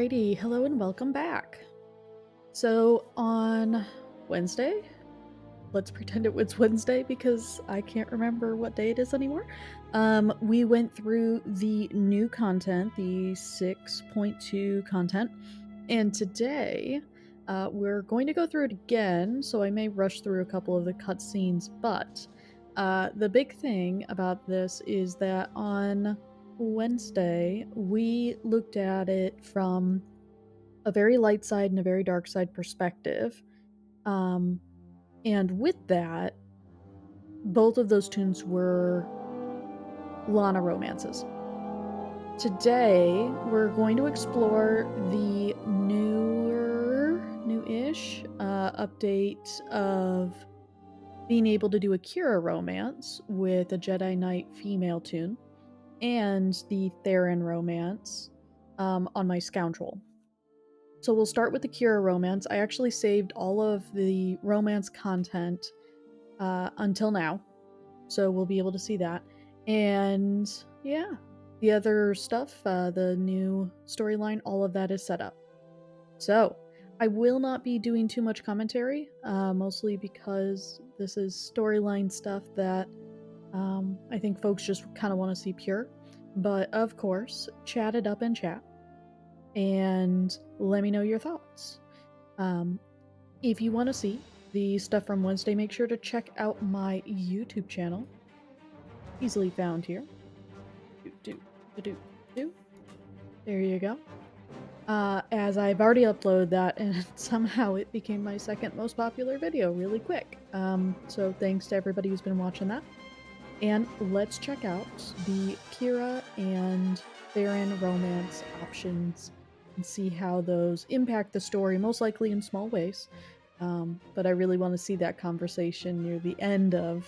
Alrighty, hello and welcome back. So on Wednesday, let's pretend it was Wednesday because I can't remember what day it is anymore. We went through the new content, the 6.2 content, and today we're going to go through it again, so I may rush through a couple of the cutscenes, but the big thing about this is that on Wednesday, we looked at it from a very light side and a very dark side perspective. Um, and with that, both of those tunes were Lana romances. Today, we're going to explore the newish update of being able to do a Kira romance with a Jedi Knight female tune and the Theron-romance on my Scoundrel. So we'll start with the Kira romance. I actually saved all of the romance content until now, so we'll be able to see that. And yeah, the other stuff, the new storyline, all of that is set up. So I will not be doing too much commentary, mostly because this is storyline stuff that I think folks just kind of want to see pure. But of course, chat it up in chat and let me know your thoughts. If you want to see the stuff from Wednesday, make sure to check out my YouTube channel. Easily found here. There you go. As I've already uploaded that, and somehow it became my second most popular video really quick. So thanks to everybody who's been watching that. And let's check out the Kira and Theron romance options and see how those impact the story, most likely in small ways. But I really want to see that conversation near the end of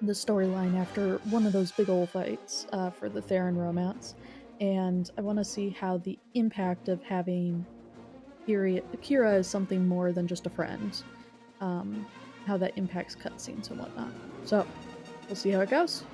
the storyline after one of those big ol' fights for the Theron romance. And I want to see how the impact of having Kira as something more than just a friend, how that impacts cutscenes and whatnot. So, we'll see how it goes.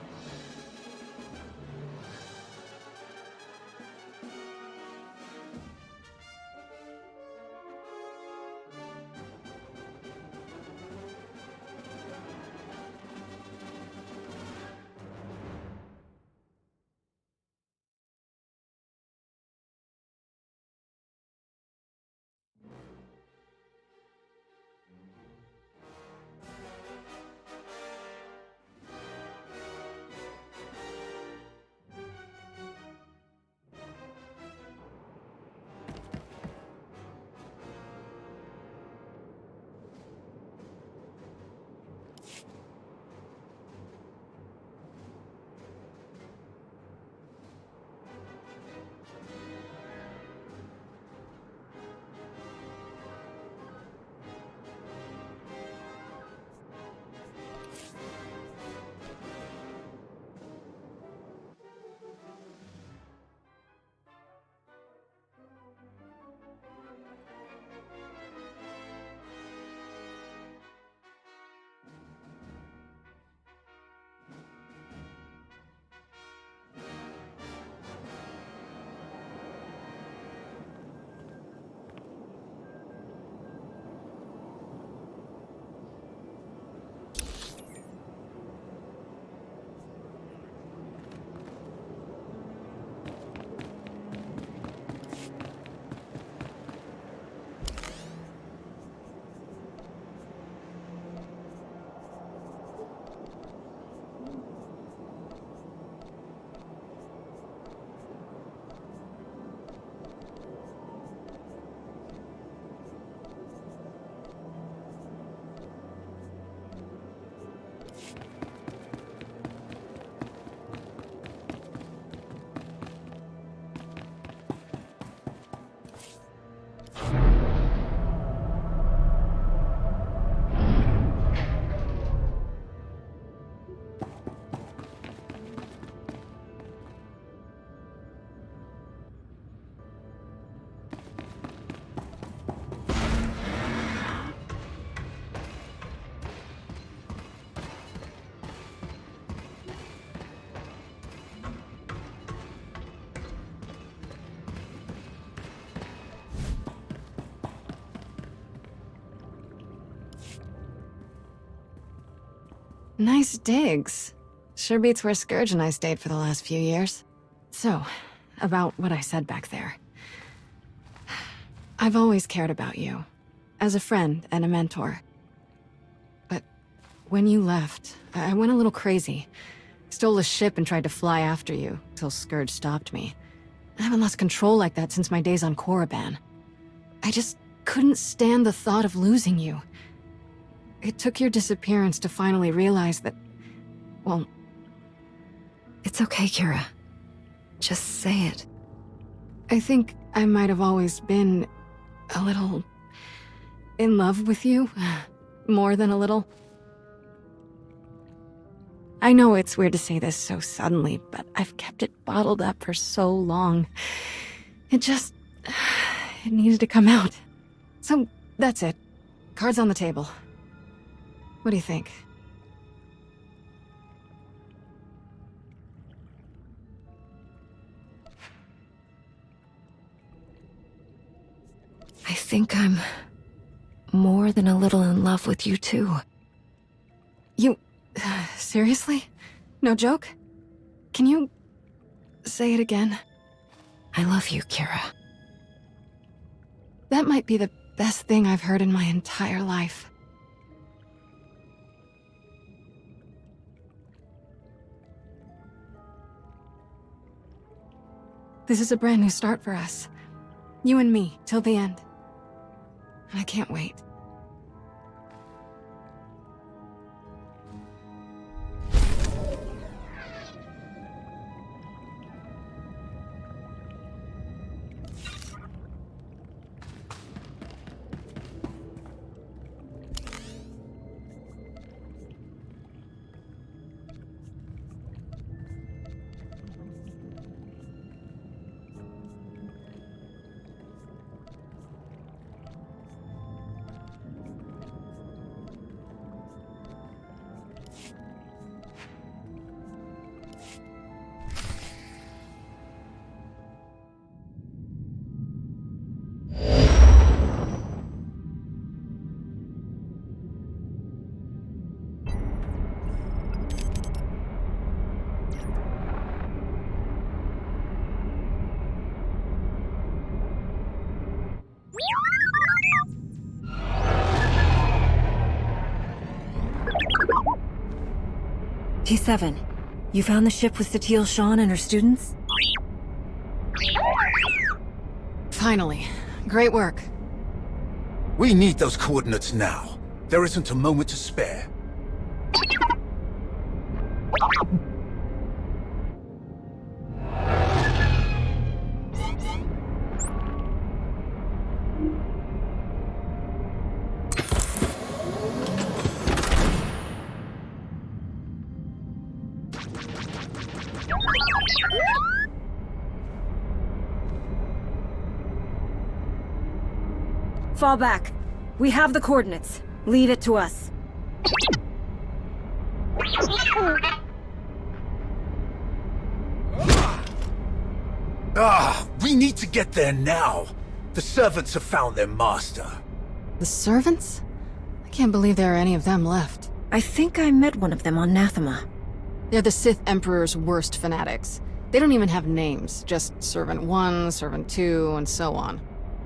Nice digs. Sure beats where Scourge and I stayed for the last few years. So, about what I said back there. I've always cared about you, as a friend and a mentor. But when you left, I went a little crazy. Stole a ship and tried to fly after you, till Scourge stopped me. I haven't lost control like that since my days on Korriban. I just couldn't stand the thought of losing you. It took your disappearance to finally realize that, well... It's okay, Kira. Just say it. I think I might have always been a little in love with you. More than a little. I know it's weird to say this so suddenly, but I've kept it bottled up for so long. It needed to come out. So, that's it. Cards on the table. What do you think? I think I'm more than a little in love with you too. You... seriously? No joke? Can you... say it again? I love you, Kira. That might be the best thing I've heard in my entire life. This is a brand new start for us. You and me, till the end. And I can't wait. T7, you found the ship with Satil Shan and her students? Finally. Great work. We need those coordinates now. There isn't a moment to spare. Fall back. We have the coordinates. Leave it to us. We need to get there now. The servants have found their master. The servants? I can't believe there are any of them left. I think I met one of them on Nathema. They're the Sith Emperor's worst fanatics. They don't even have names, just Servant 1, Servant 2, and so on.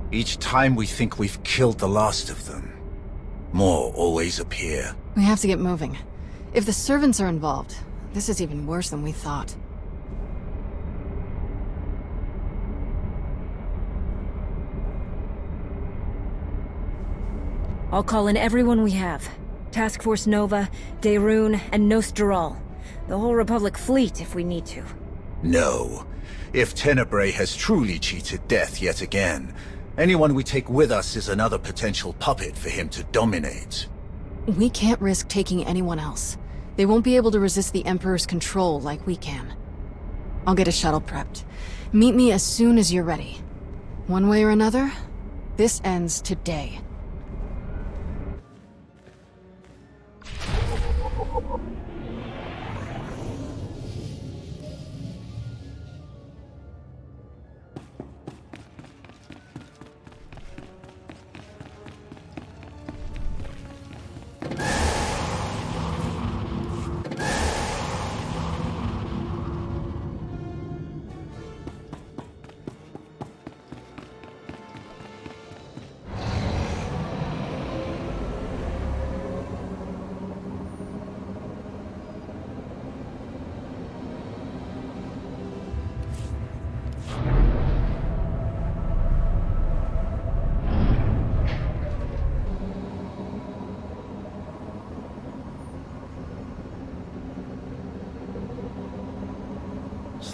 Each time we think we've killed the last of them, more always appear. We have to get moving. If the servants are involved, this is even worse than we thought. I'll call in everyone we have. Task Force Nova, Daerun, and Nostraal. The whole Republic fleet if we need to. No. If Tenebrae has truly cheated death yet again, anyone we take with us is another potential puppet for him to dominate. We can't risk taking anyone else. They won't be able to resist the Emperor's control like we can. I'll get a shuttle prepped. Meet me as soon as you're ready. One way or another, this ends today.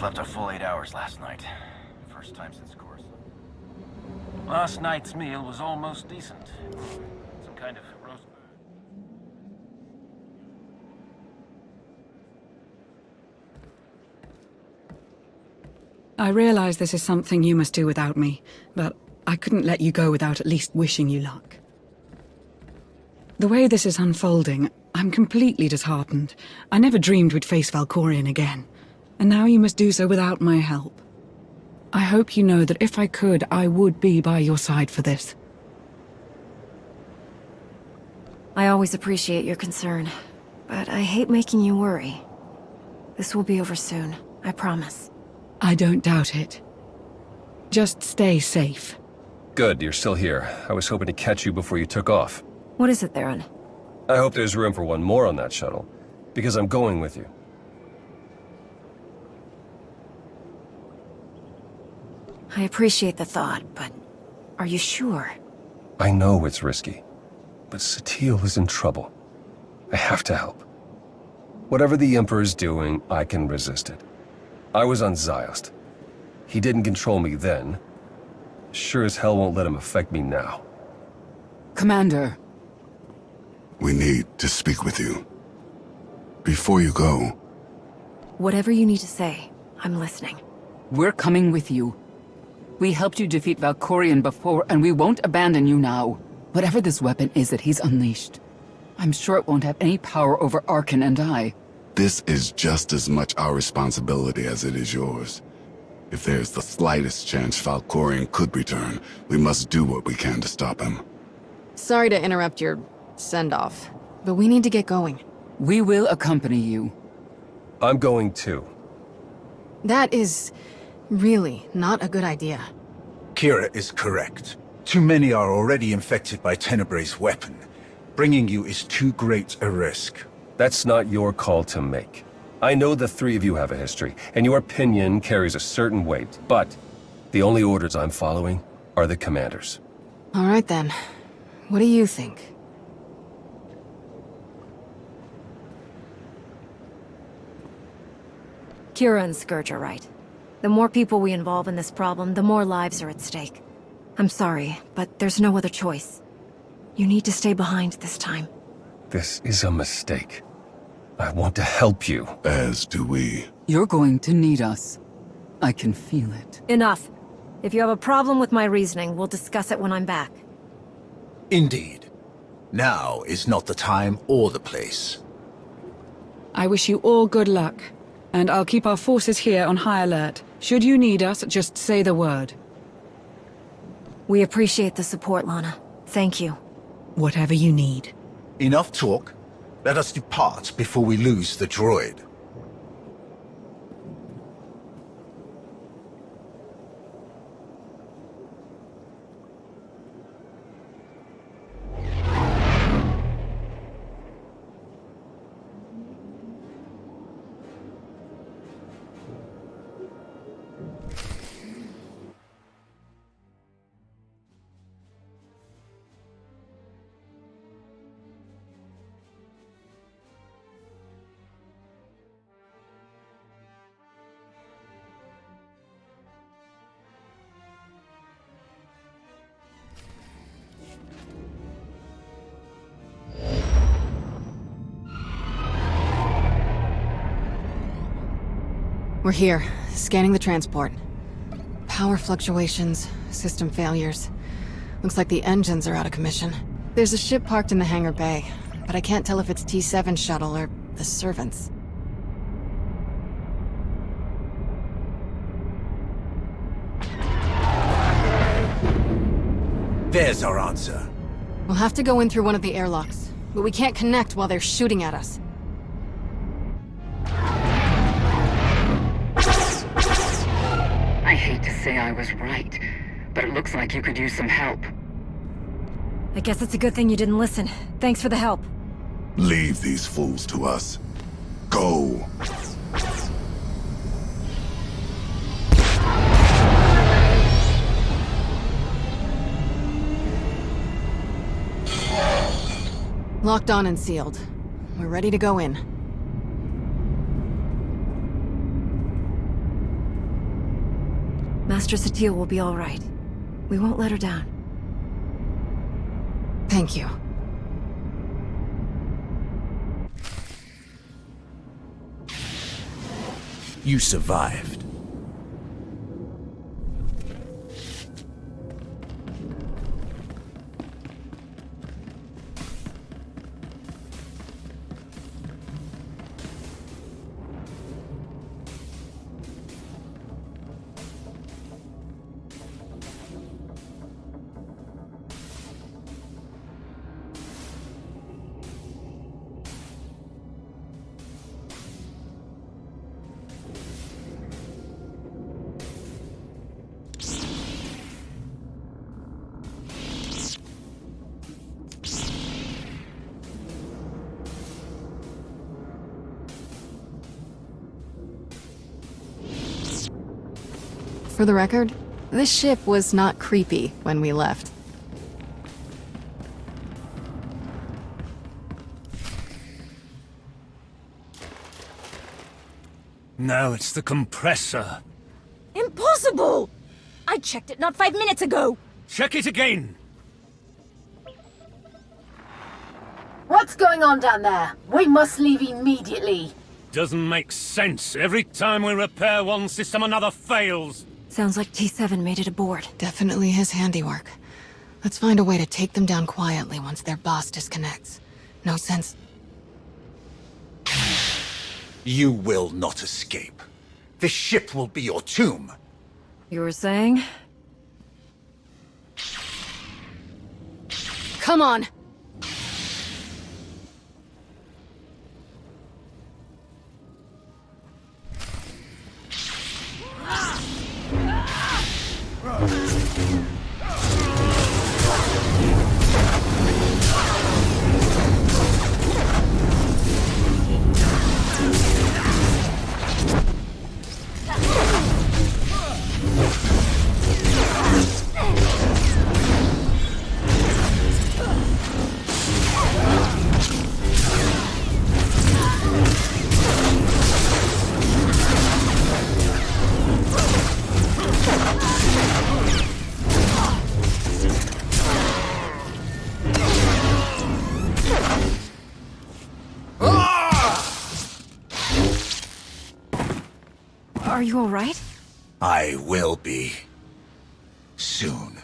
slept a full 8 hours last night. First time since course. Last night's meal was almost decent. Some kind of roast bird. I realize this is something you must do without me, but I couldn't let you go without at least wishing you luck. The way this is unfolding, I'm completely disheartened. I never dreamed we'd face Valkorion again, and now you must do so without my help. I hope you know that if I could, I would be by your side for this. I always appreciate your concern, but I hate making you worry. This will be over soon, I promise. I don't doubt it. Just stay safe. Good, you're still here. I was hoping to catch you before you took off. What is it, Theron? I hope there's room for one more on that shuttle, because I'm going with you. I appreciate the thought, but are you sure? I know it's risky, but SWTOR is in trouble. I have to help. Whatever the Emperor's doing, I can resist it. I was on Ziost. He didn't control me then. Sure as hell won't let him affect me now. Commander. We need to speak with you. Before you go... Whatever you need to say, I'm listening. We're coming with you. We helped you defeat Valkorion before, and we won't abandon you now. Whatever this weapon is that he's unleashed, I'm sure it won't have any power over Arkan and I. This is just as much our responsibility as it is yours. If there's the slightest chance Valkorion could return, we must do what we can to stop him. Sorry to interrupt your send-off, but we need to get going. We will accompany you. I'm going too. That is really not a good idea. Kira is correct. Too many are already infected by Tenebray's weapon. Bringing you is too great a risk. That's not your call to make. I know the three of you have a history, and your opinion carries a certain weight, but the only orders I'm following are the commander's. All right then. What do you think? Kira and Scourge are right. The more people we involve in this problem, the more lives are at stake. I'm sorry, but there's no other choice. You need to stay behind this time. This is a mistake. I want to help you. As do we. You're going to need us. I can feel it. Enough. If you have a problem with my reasoning, we'll discuss it when I'm back. Indeed. Now is not the time or the place. I wish you all good luck, and I'll keep our forces here on high alert. Should you need us, just say the word. We appreciate the support, Lana. Thank you. Whatever you need. Enough talk. Let us depart before we lose the droid. We're here, scanning the transport. Power fluctuations, system failures. Looks like the engines are out of commission. There's a ship parked in the hangar bay, but I can't tell if it's T7 shuttle or the servants. There's our answer. We'll have to go in through one of the airlocks, but we can't connect while they're shooting at us. I hate to say I was right, but it looks like you could use some help. I guess it's a good thing you didn't listen. Thanks for the help. Leave these fools to us. Go. Locked on and sealed. We're ready to go in. Master Satele will be all right. We won't let her down. Thank you. You survived. For the record, this ship was not creepy when we left. No, it's the compressor. Impossible! I checked it not 5 minutes ago! Check it again! What's going on down there? We must leave immediately. Doesn't make sense. Every time we repair one system, another fails. Sounds like T7 made it aboard. Definitely his handiwork. Let's find a way to take them down quietly once their boss disconnects. No sense... You will not escape. This ship will be your tomb. You were saying? Come on! Are you all right? I will be. Soon.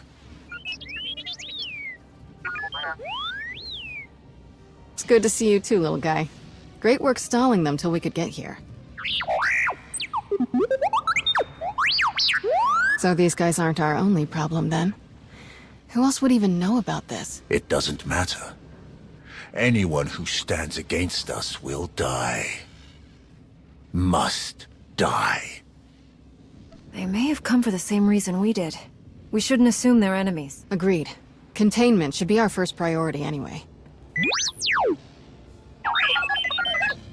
It's good to see you too, little guy. Great work stalling them till we could get here. So these guys aren't our only problem, then? Who else would even know about this? It doesn't matter. Anyone who stands against us will die. Must die. They may have come for the same reason we did. We shouldn't assume they're enemies. Agreed. Containment should be our first priority anyway.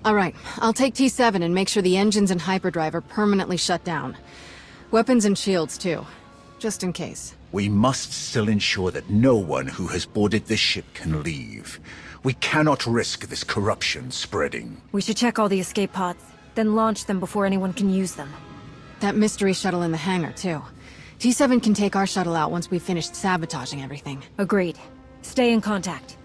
Alright, I'll take T7 and make sure the engines and hyperdrive are permanently shut down. Weapons and shields, too. Just in case. We must still ensure that no one who has boarded this ship can leave. We cannot risk this corruption spreading. We should check all the escape pods, then launch them before anyone can use them. That mystery shuttle in the hangar, too. T7 can take our shuttle out once we've finished sabotaging everything. Agreed. Stay in contact.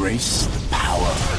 Embrace the power.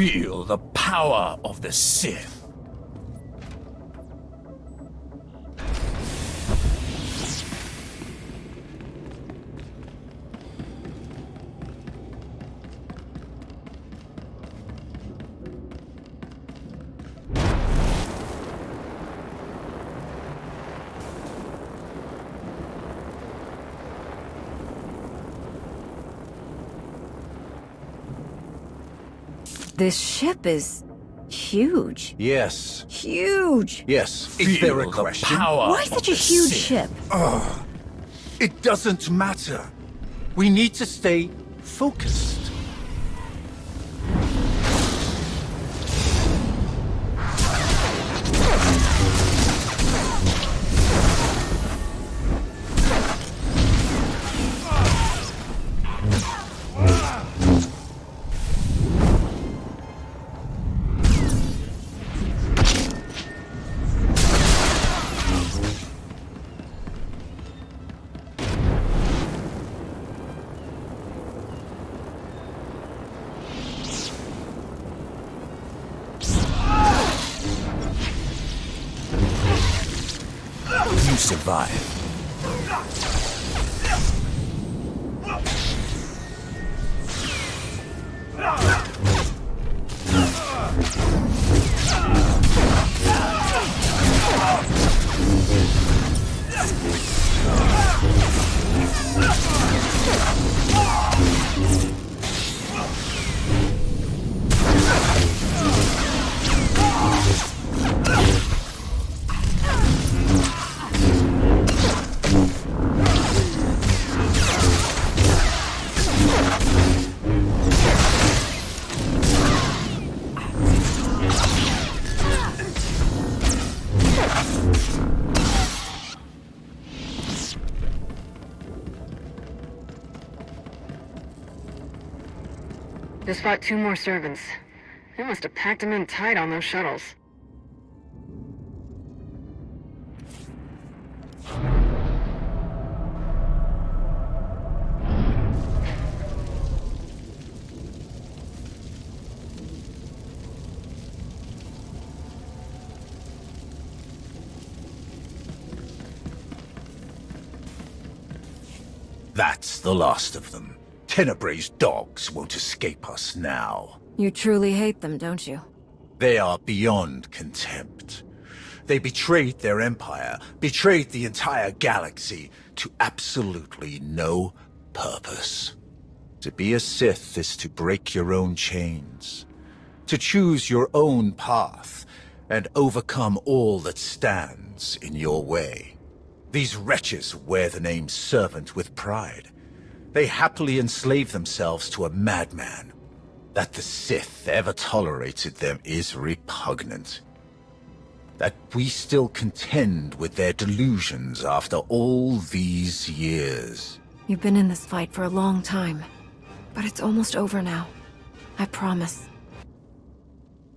Feel the power of the Sith. This ship is huge. Yes. Huge. Yes. Is there a question? Why such a huge ship? It doesn't matter. We need to stay focused. You survive. Just fought 2 more servants. They must have packed them in tight on those shuttles. That's the last of them. Tenebrae's dogs won't escape us now. You truly hate them, don't you? They are beyond contempt. They betrayed their empire, betrayed the entire galaxy, to absolutely no purpose. To be a Sith is to break your own chains, to choose your own path, and overcome all that stands in your way. These wretches wear the name Servant with pride. They happily enslave themselves to a madman. That the Sith ever tolerated them is repugnant. That we still contend with their delusions after all these years. You've been in this fight for a long time, but it's almost over now. I promise.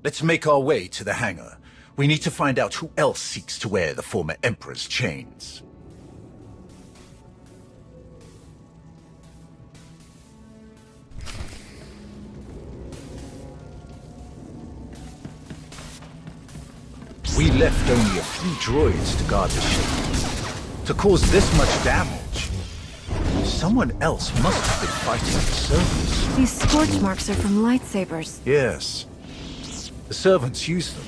Let's make our way to the hangar. We need to find out who else seeks to wear the former Emperor's chains. We left only a few droids to guard the ship. To cause this much damage, someone else must have been fighting the servants. These scorch marks are from lightsabers. Yes. The servants use them.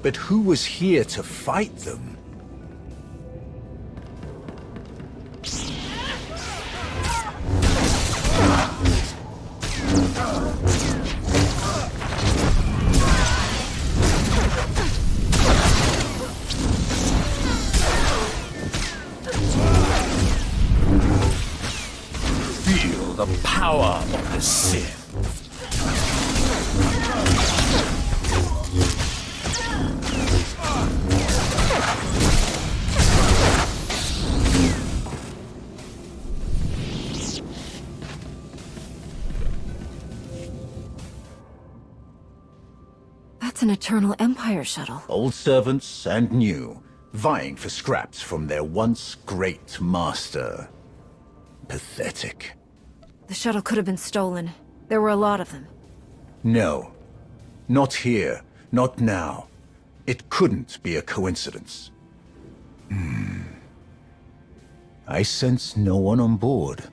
But who was here to fight them? Feel the power of the Sith. That's an Eternal Empire shuttle. Old servants and new, vying for scraps from their once great master. Pathetic. The shuttle could have been stolen. There were a lot of them. No. Not here. Not now. It couldn't be a coincidence. I sense no one on board.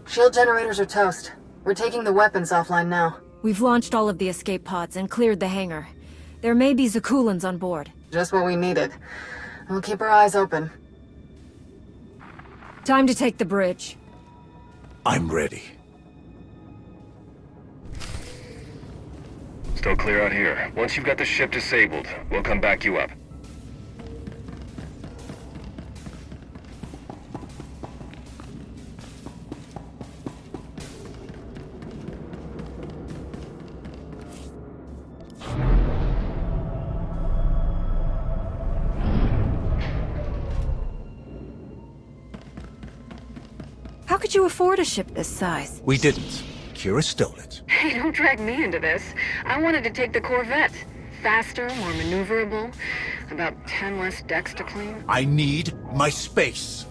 Shield generators are toast. We're taking the weapons offline now. We've launched all of the escape pods and cleared the hangar. There may be Zakulans on board. Just what we needed. We'll keep our eyes open. Time to take the bridge. I'm ready. Still clear out here. Once you've got the ship disabled, we'll come back you up. How could you afford a ship this size? We didn't. Kira stole it. Hey, don't drag me into this. I wanted to take the Corvette. Faster, more maneuverable, about 10 less decks to clean. I need my space.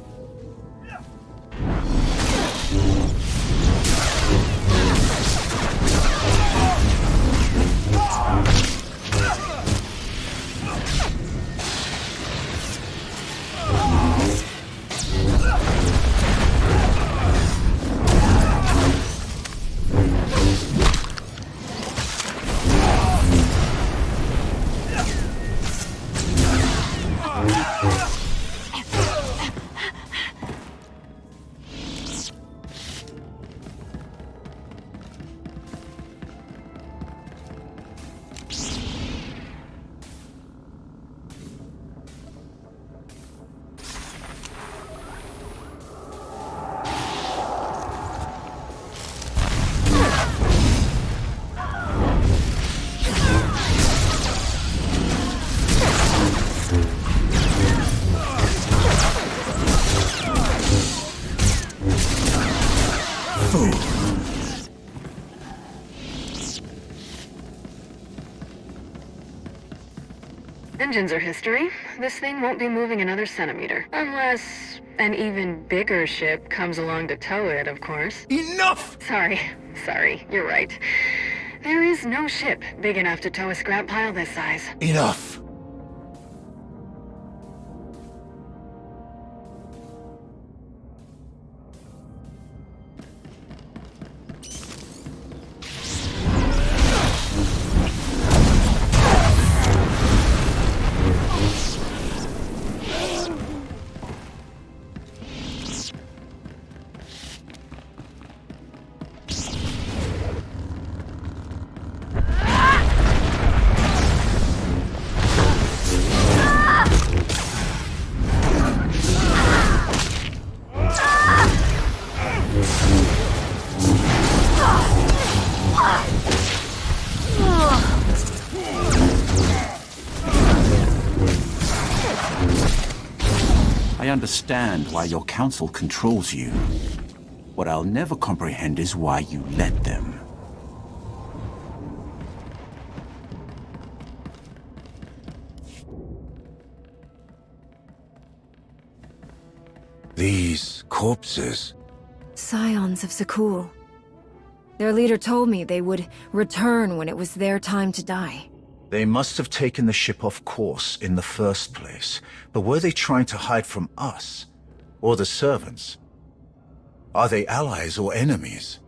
Engines are history. This thing won't be moving another centimeter. Unless an even bigger ship comes along to tow it, of course. Enough! Sorry, you're right. There is no ship big enough to tow a scrap pile this size. Enough! I understand why your council controls you. What I'll never comprehend is why you let them. These corpses... Scions of Zakul. Their leader told me they would return when it was their time to die. They must have taken the ship off course in the first place. But were they trying to hide from us? Or the servants? Are they allies or enemies?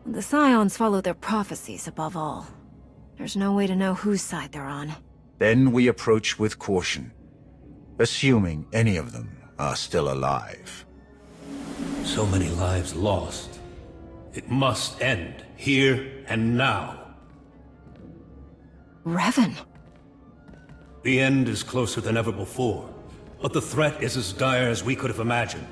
The Scions follow their prophecies above all. There's no way to know whose side they're on. Then we approach with caution, assuming any of them are still alive. So many lives lost. It must end, here and now. Revan. The end is closer than ever before, but the threat is as dire as we could have imagined.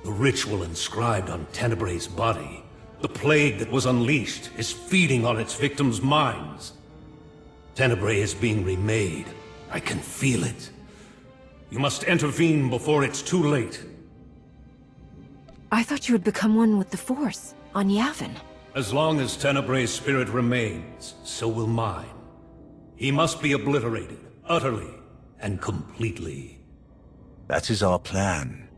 The ritual inscribed on Tenebrae's body, the plague that was unleashed, is feeding on its victims' minds. Tenebrae is being remade, I can feel it. You must intervene before it's too late. I thought you had become one with the Force, on Yavin. As long as Tenebrae's spirit remains, so will mine. He must be obliterated, utterly and completely. That is our plan.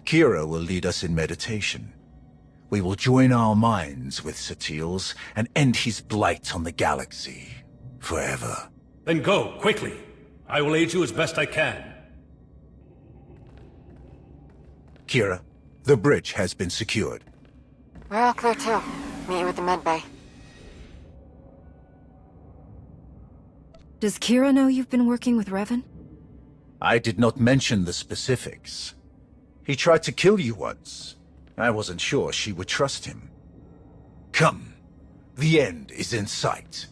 Kira will lead us in meditation. We will join our minds with Sathiel's and end his blight on the galaxy. Forever. Then go, quickly. I will aid you as best I can. Kira, the bridge has been secured. We're all clear too. Meet you at the medbay. Does Kira know you've been working with Revan? I did not mention the specifics. He tried to kill you once. I wasn't sure she would trust him. Come. The end is in sight.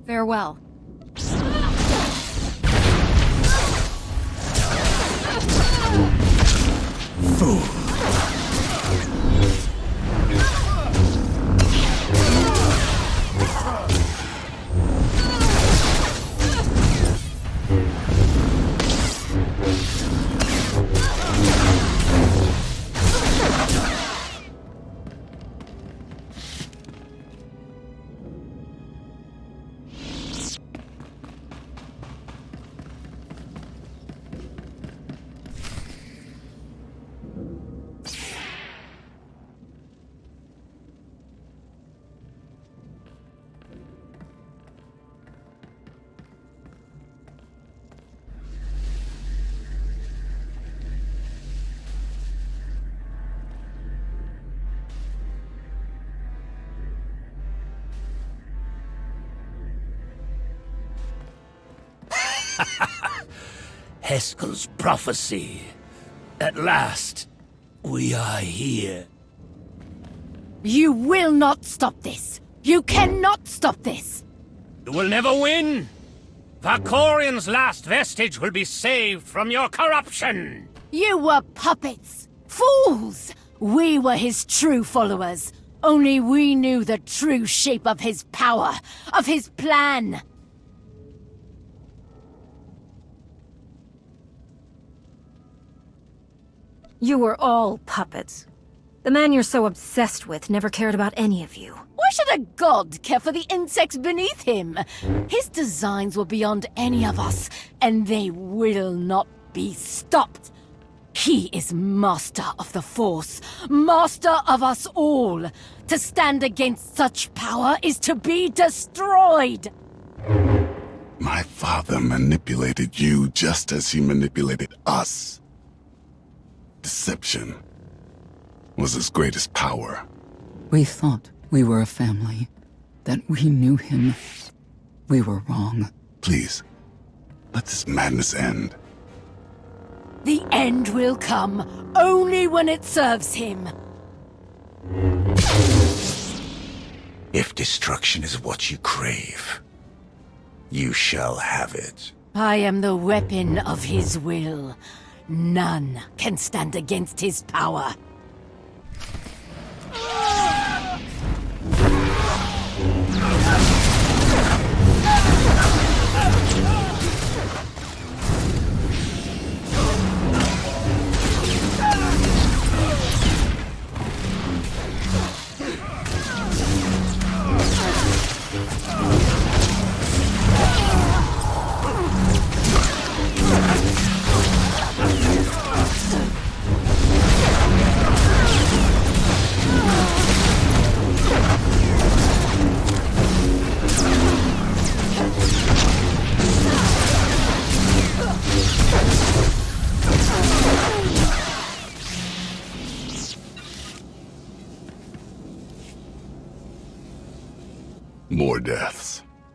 Farewell. Fool. Heskel's prophecy. At last, we are here. You will not stop this! You cannot stop this! You will never win! Valkorian's last vestige will be saved from your corruption! You were puppets! Fools! We were his true followers. Only we knew the true shape of his power, of his plan. You were all puppets. The man you're so obsessed with never cared about any of you. Why should a god care for the insects beneath him? His designs were beyond any of us, and they will not be stopped. He is master of the Force, master of us all. To stand against such power is to be destroyed. My father manipulated you just as he manipulated us. Deception was his greatest power. We thought we were a family, that we knew him. We were wrong. Please, let this madness end. The end will come only when it serves him. If destruction is what you crave, you shall have it. I am the weapon of his will. None can stand against his power.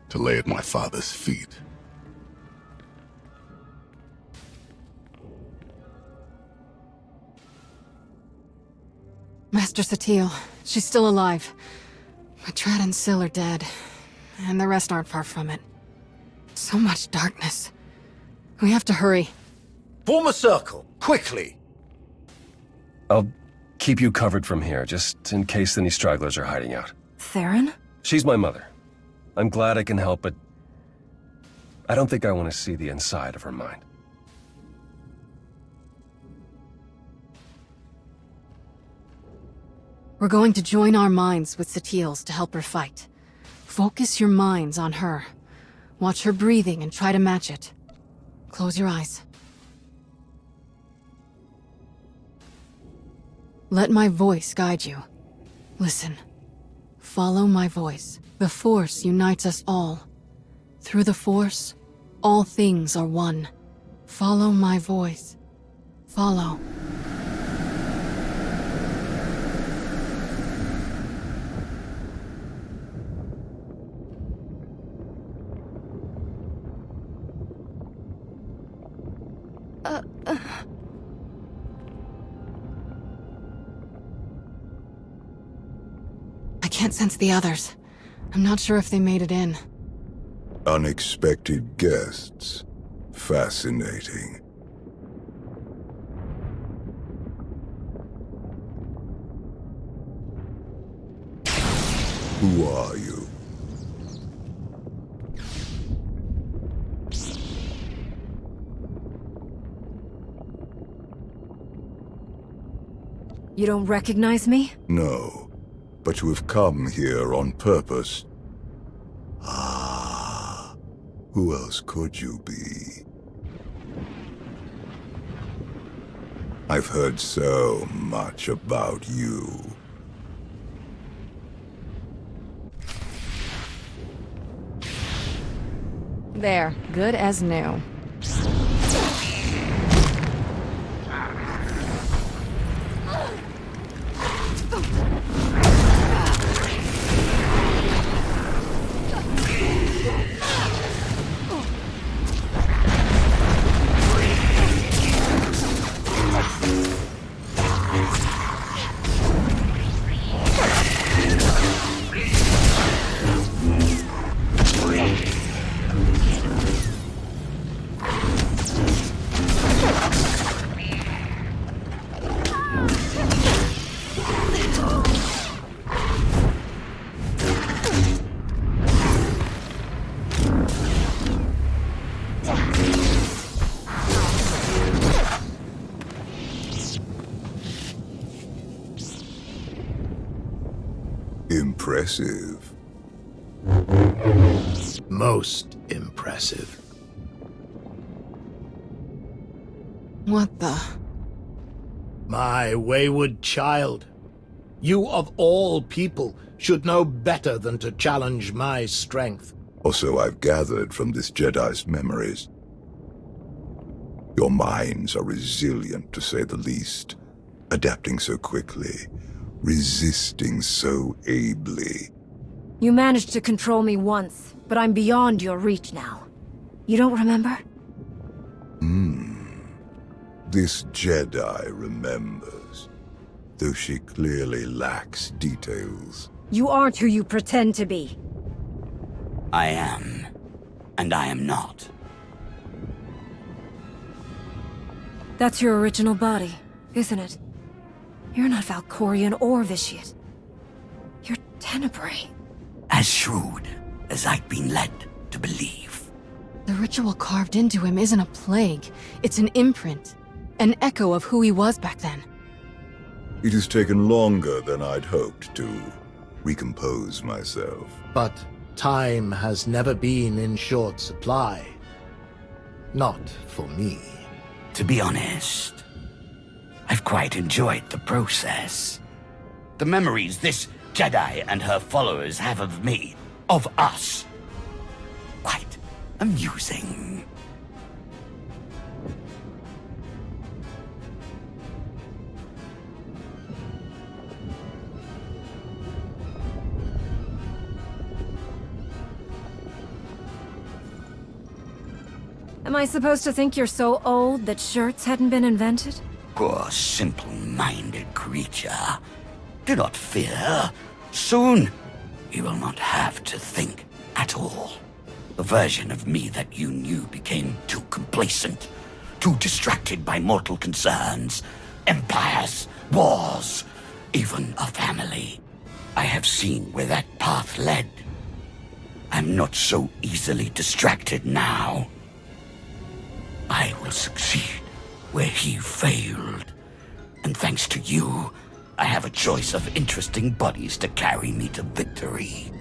to lay at my father's feet. Master Satil, she's still alive. But Trad and Syl are dead, and the rest aren't far from it. So much darkness. We have to hurry. Form a circle, quickly! I'll keep you covered from here, just in case any stragglers are hiding out. Theron? She's my mother. I'm glad I can help, but I don't think I want to see the inside of her mind. We're going to join our minds with Satil's to help her fight. Focus your minds on her. Watch her breathing and try to match it. Close your eyes. Let my voice guide you. Listen. Follow my voice. The Force unites us all. Through the Force, all things are one. Follow my voice. Follow. I can't sense the others. I'm not sure if they made it in. Unexpected guests. Fascinating. Who are you? You don't recognize me? No, but you have come here on purpose. Ah, who else could you be? I've heard so much about you. There, good as new. Impressive. Most impressive. What the? My wayward child. You of all people should know better than to challenge my strength. Also, I've gathered from this Jedi's memories. Your minds are resilient, to say the least. Adapting so quickly. Resisting so ably. You managed to control me once, but I'm beyond your reach now. You don't remember? This Jedi remembers, though she clearly lacks details. You aren't who you pretend to be. I am, and I am not. That's your original body, isn't it? You're not Valkorian or Vitiate. You're Tenebrae. As shrewd as I've been led to believe. The ritual carved into him isn't a plague. It's an imprint. An echo of who he was back then. It has taken longer than I'd hoped to recompose myself. But time has never been in short supply. Not for me. To be honest, I've quite enjoyed the process. The memories this Jedi and her followers have of me, of us. Quite amusing. Am I supposed to think you're so old that shirts hadn't been invented? Poor simple-minded creature. Do not fear. Soon, you will not have to think at all. The version of me that you knew became too complacent, too distracted by mortal concerns, empires, wars, even a family. I have seen where that path led. I'm not so easily distracted now. I will succeed where he failed. And thanks to you, I have a choice of interesting bodies to carry me to victory.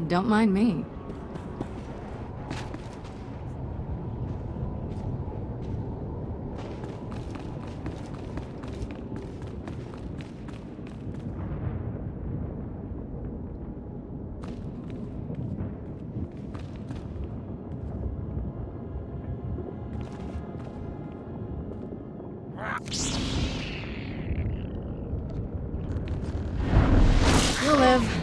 Don't mind me. You'll live.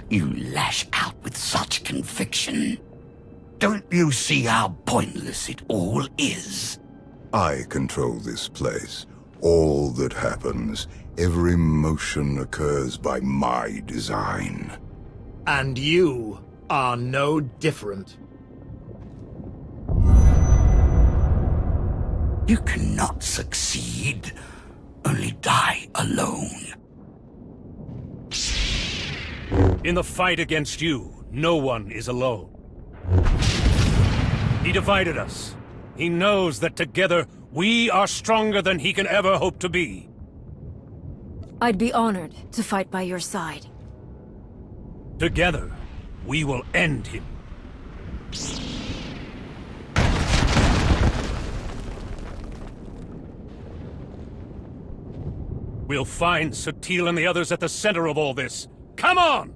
You lash out with such conviction. Don't you see how pointless it all is? I control this place. All that happens, every motion occurs by my design. And you are no different. You cannot succeed, only die alone. In the fight against you, no one is alone. He divided us. He knows that together, we are stronger than he can ever hope to be. I'd be honored to fight by your side. Together, we will end him. We'll find SWTOR and the others at the center of all this. Come on!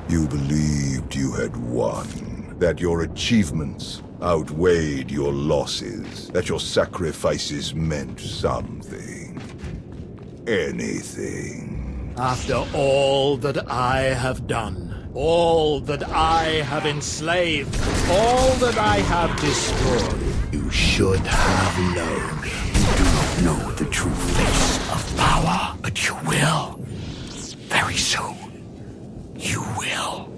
You believed you had won, that your achievements outweighed your losses, that your sacrifices meant something. Anything. After all that I have done, all that I have enslaved, all that I have destroyed, you should have known. You do not know the true face of power, but you will. Very soon. You will.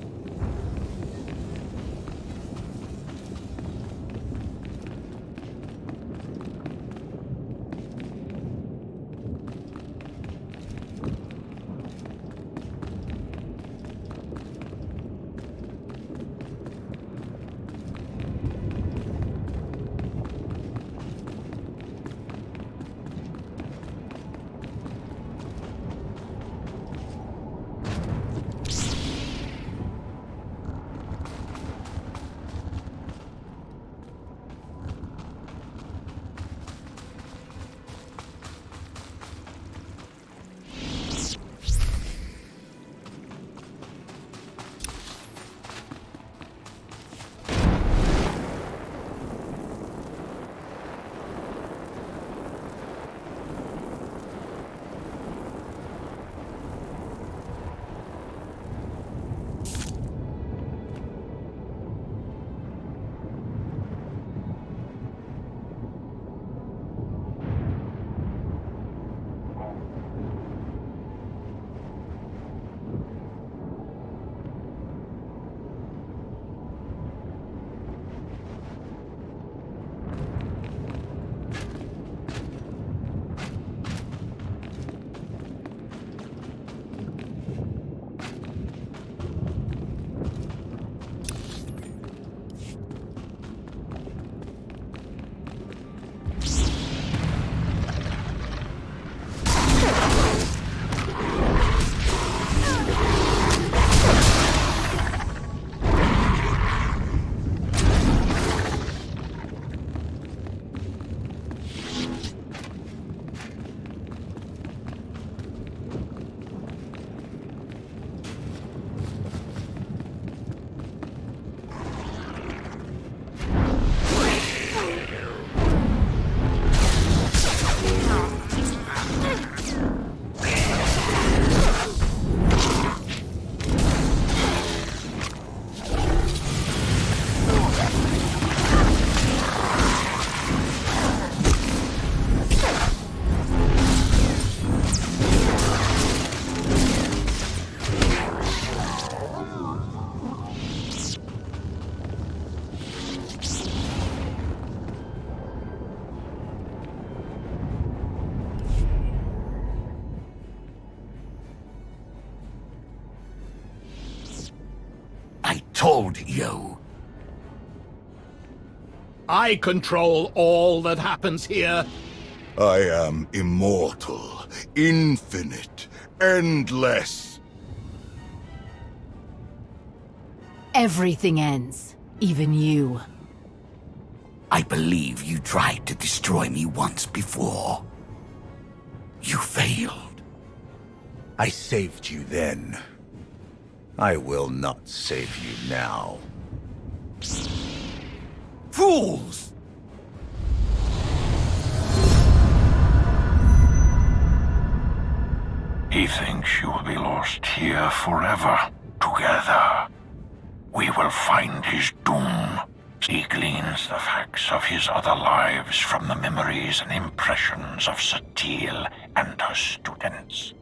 told you. I control all that happens here. I am immortal, infinite, endless. Everything ends. Even you. I believe you tried to destroy me once before. You failed. I saved you then. I will not save you now. Fools! He thinks you will be lost here forever. Together, we will find his doom. He gleans the facts of his other lives from the memories and impressions of SWTOR and her students.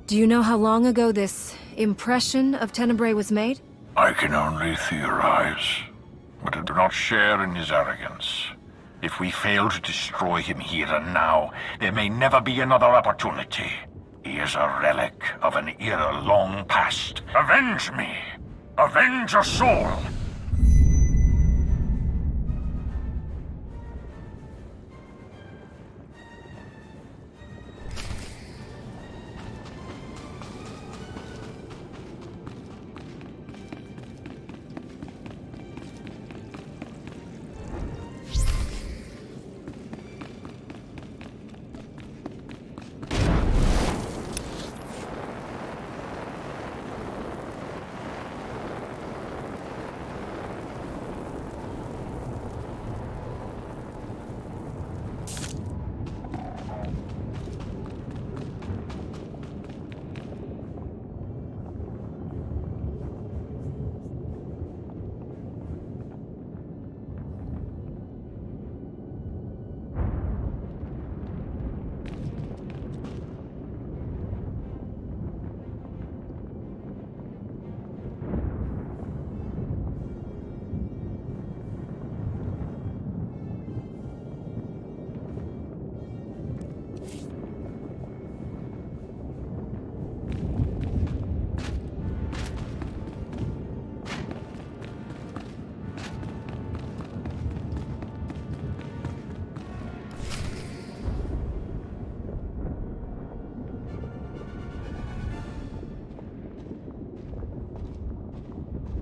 Do you know how long ago this impression of Tenebrae was made? I can only theorize, but I do not share in his arrogance. If we fail to destroy him here and now, there may never be another opportunity. He is a relic of an era long past. Avenge me! Avenge your soul!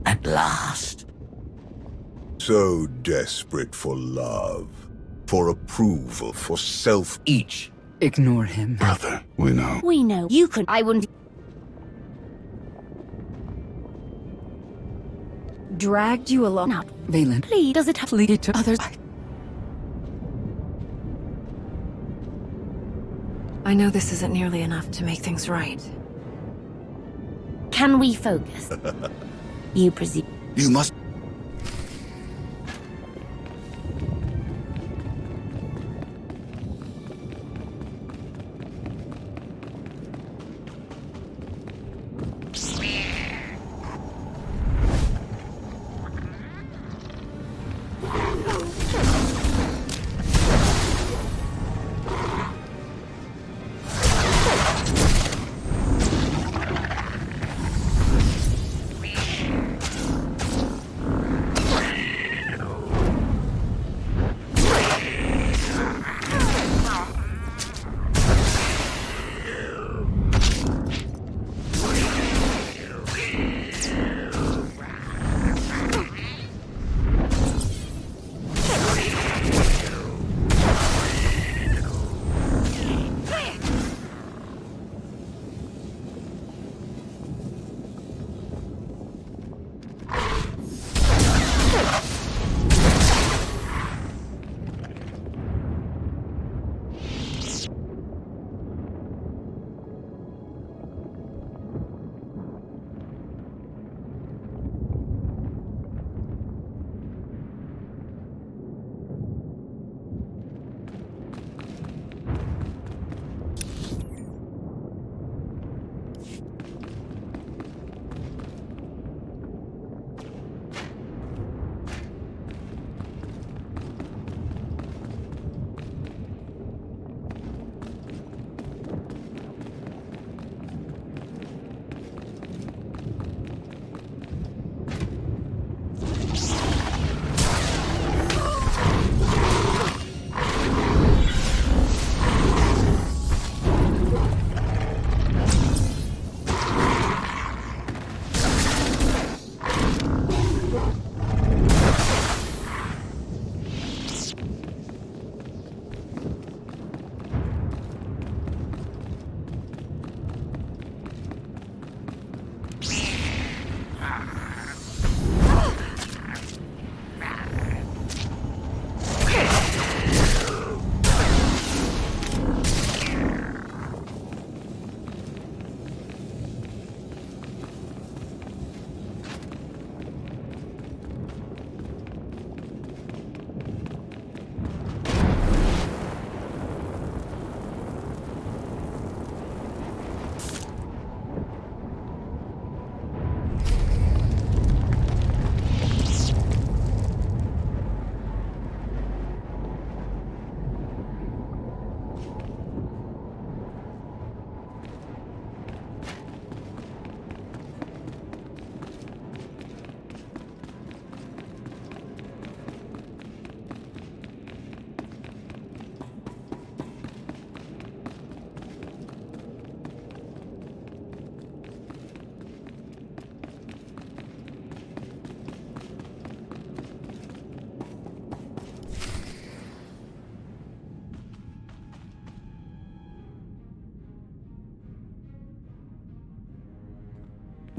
At last. So desperate for love, for approval, for self. Each. Ignore him. Brother, we know. We know. You could. I wouldn't. Dragged you along. Now, Valen. please, does it have Lead to others? I know this isn't nearly enough to make things right. Can we focus? You presume. You must.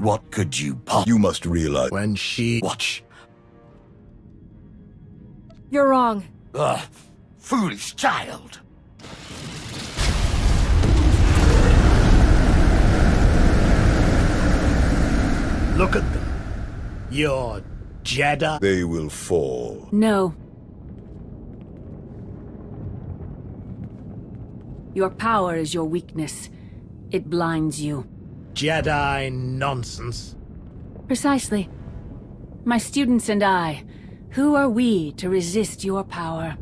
What could you You must realize when she... Watch. You're wrong. Ugh, foolish child. Look at them. Your Jedi. they will fall. No. Your power is your weakness. It blinds you. Jedi nonsense. Precisely. My students and I, who are we to resist your power?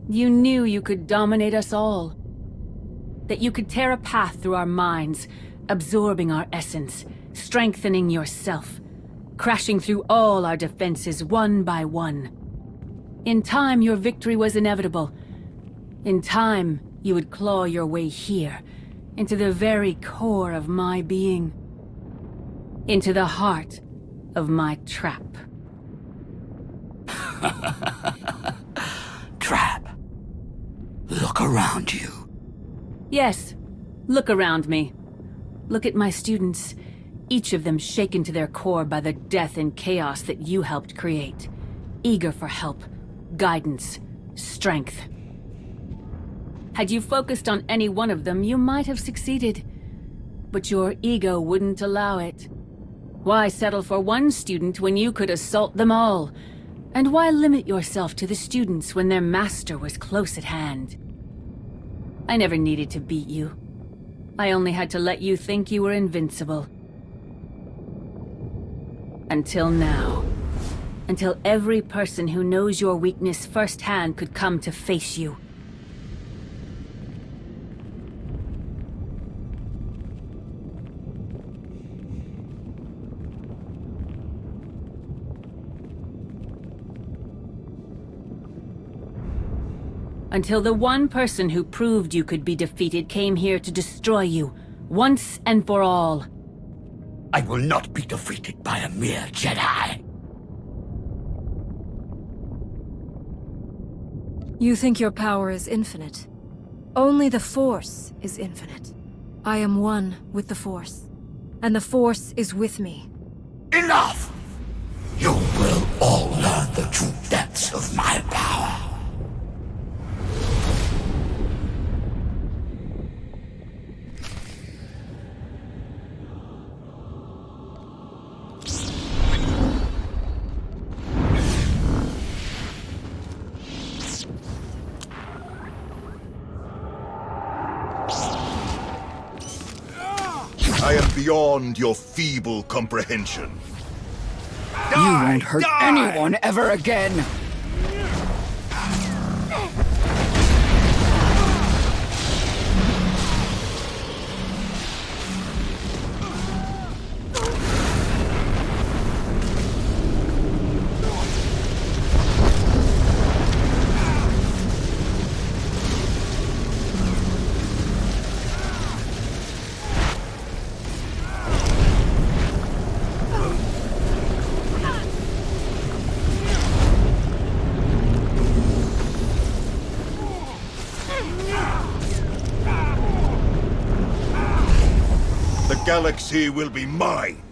You knew you could dominate us all. That you could tear a path through our minds, absorbing our essence, strengthening yourself, crashing through all our defenses one by one. In time, your victory was inevitable. In time, you would claw your way here, into the very core of my being. Into the heart of my trap. Trap. Look around you. Yes, look around me. Look at my students, each of them shaken to their core by the death and chaos that you helped create. Eager for help, guidance, strength. Had you focused on any one of them, you might have succeeded. But your ego wouldn't allow it. Why settle for one student when you could assault them all? And why limit yourself to the students when their master was close at hand? I never needed to beat you. I only had to let you think you were invincible. Until now. Until every person who knows your weakness firsthand could come to face you. Until the one person who proved you could be defeated came here to destroy you, once and for all. I will not be defeated by a mere Jedi. You think your power is infinite. Only the Force is infinite. I am one with the Force, and the Force is with me. Enough! You will all learn the true depths of my power. I am beyond your feeble comprehension. You won't hurt anyone ever again. The galaxy will be mine.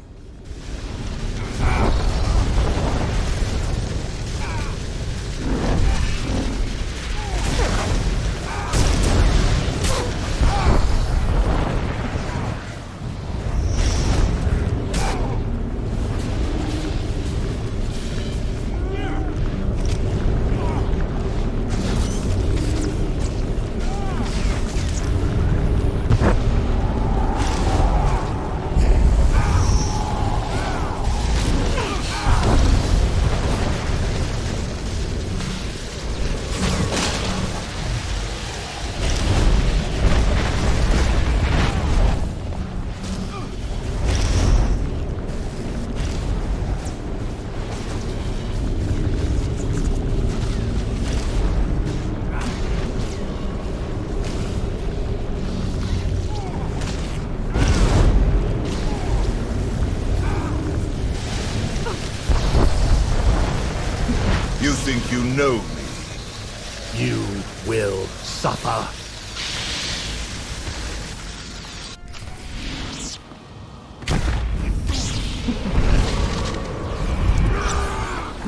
You think you know me? You will suffer.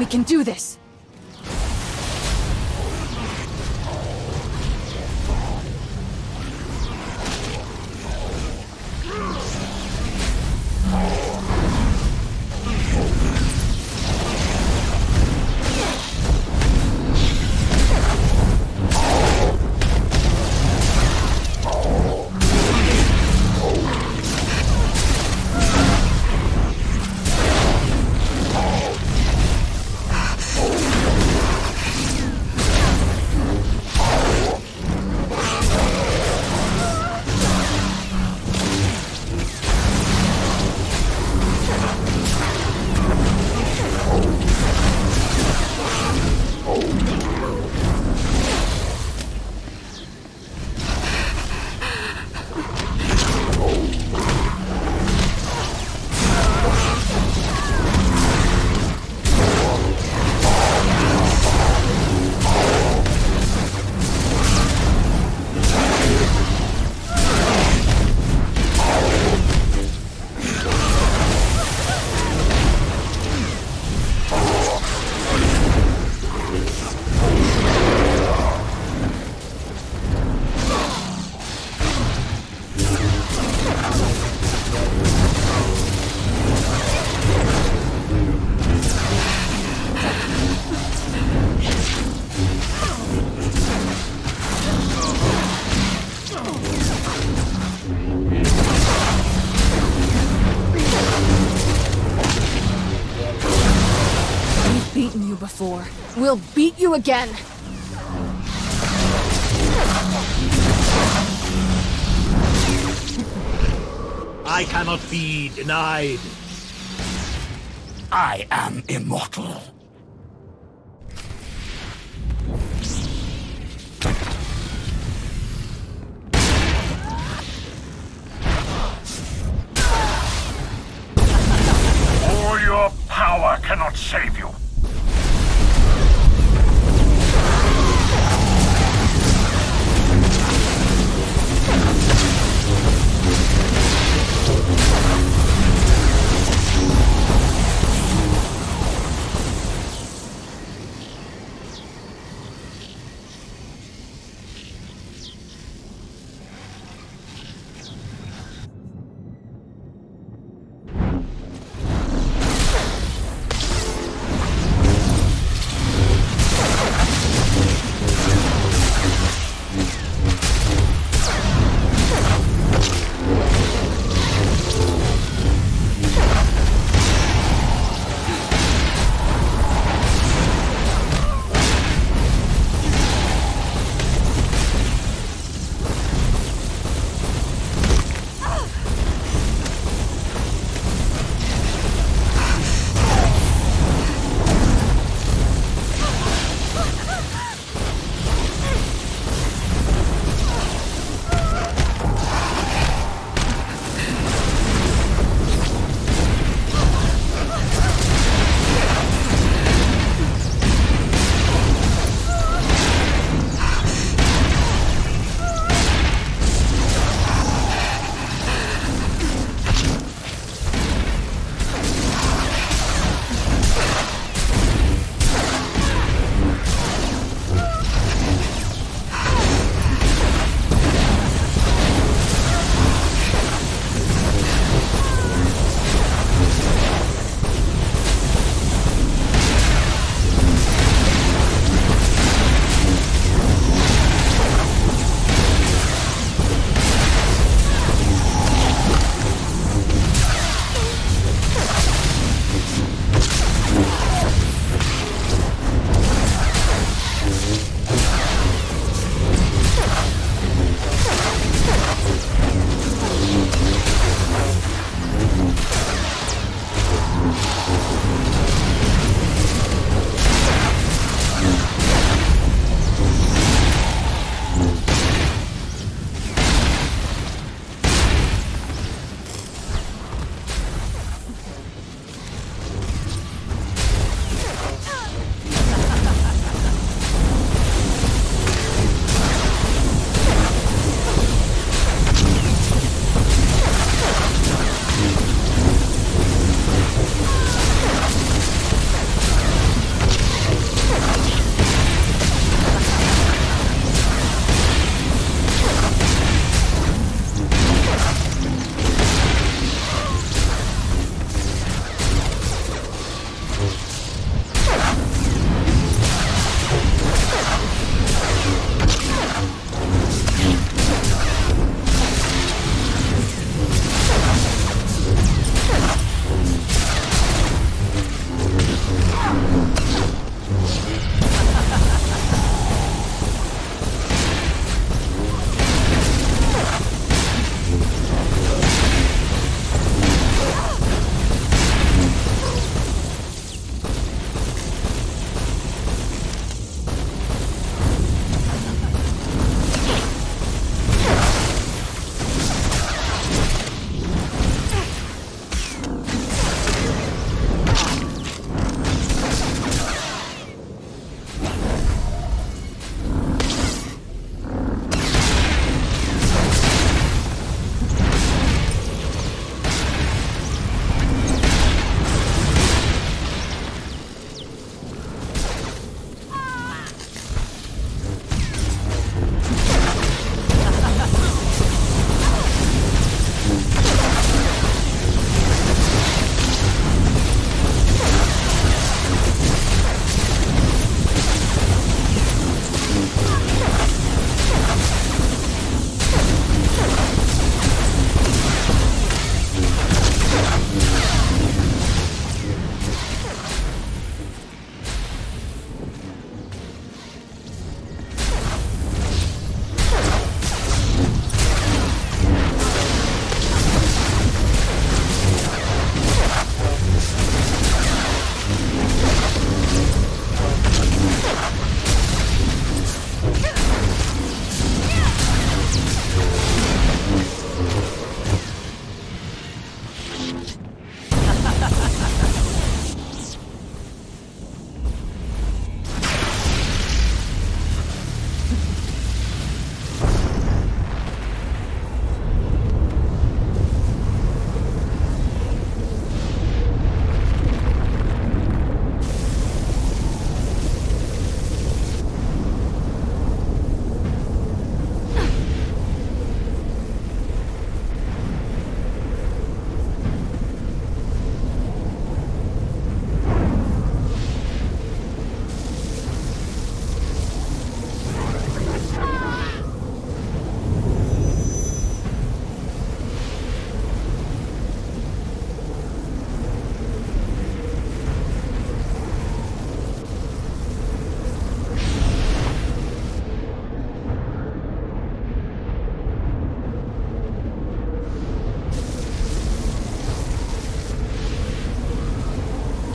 We can do this! Beaten you before. We'll beat you again! I cannot be denied. I am immortal. All your power cannot save you.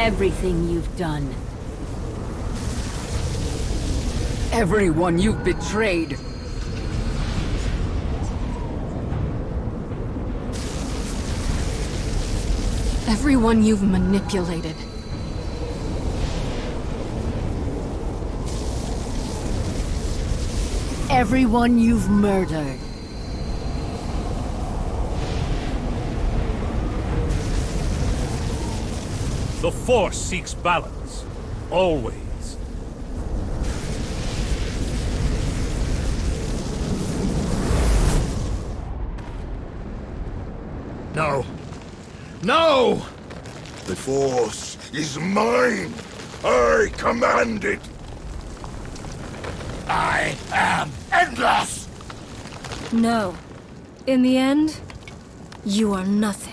everything you've done. Everyone you've betrayed. Everyone you've manipulated. Everyone you've murdered. The Force seeks balance. Always. No. No! The Force is mine! I command it! I am endless! No. In the end, you are nothing.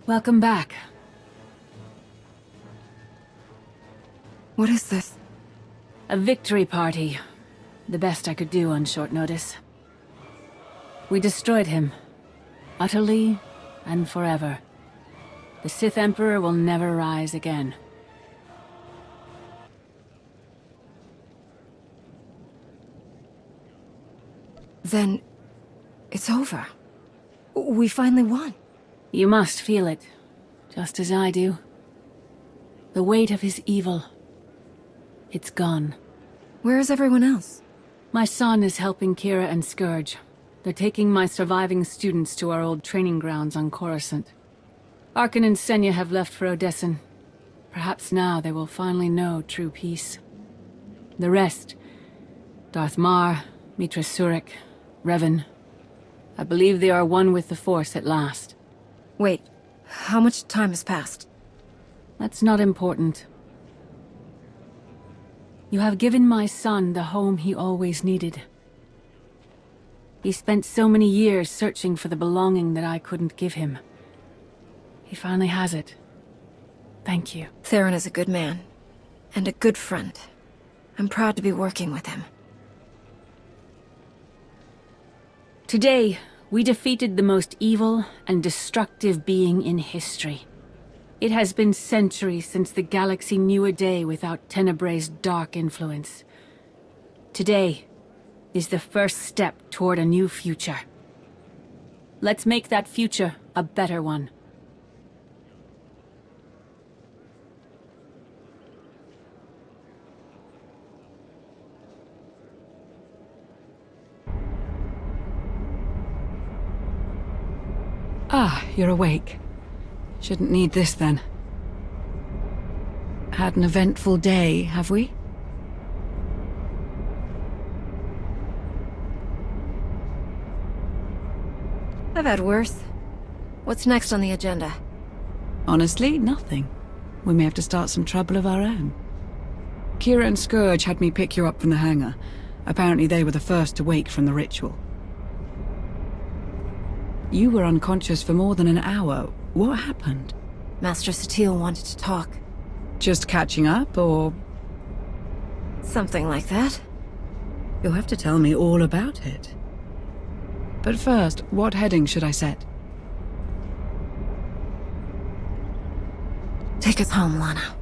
Welcome back. What is this? A victory party. The best I could do on short notice. We destroyed him. Utterly and forever. The Sith Emperor will never rise again. Then, it's over. We finally won. You must feel it, just as I do. The weight of his evil. It's gone. Where is everyone else? My son is helping Kira and Scourge. They're taking my surviving students to our old training grounds on Coruscant. Arkan and Senya have left for Odessen. Perhaps now they will finally know true peace. The rest, Darth Mar, Mitra Surik, Revan, I believe they are one with the Force at last. Wait, how much time has passed? That's not important. You have given my son the home he always needed. He spent so many years searching for the belonging that I couldn't give him. He finally has it. Thank you. Theron is a good man, and a good friend. I'm proud to be working with him. Today, we defeated the most evil and destructive being in history. It has been centuries since the galaxy knew a day without Tenebrae's dark influence. Today is the first step toward a new future. Let's make that future a better one. Ah, you're awake. Shouldn't need this then. Had an eventful day, have we? I've had worse. What's next on the agenda? Honestly, nothing. We may have to start some trouble of our own. Kira and Scourge had me pick you up from the hangar. Apparently they were the first to wake from the ritual. You were unconscious for more than an hour. What happened? Master Satele wanted to talk. Just catching up, or...? Something like that. You'll have to tell me all about it. But first, what heading should I set? Take us home, Lana.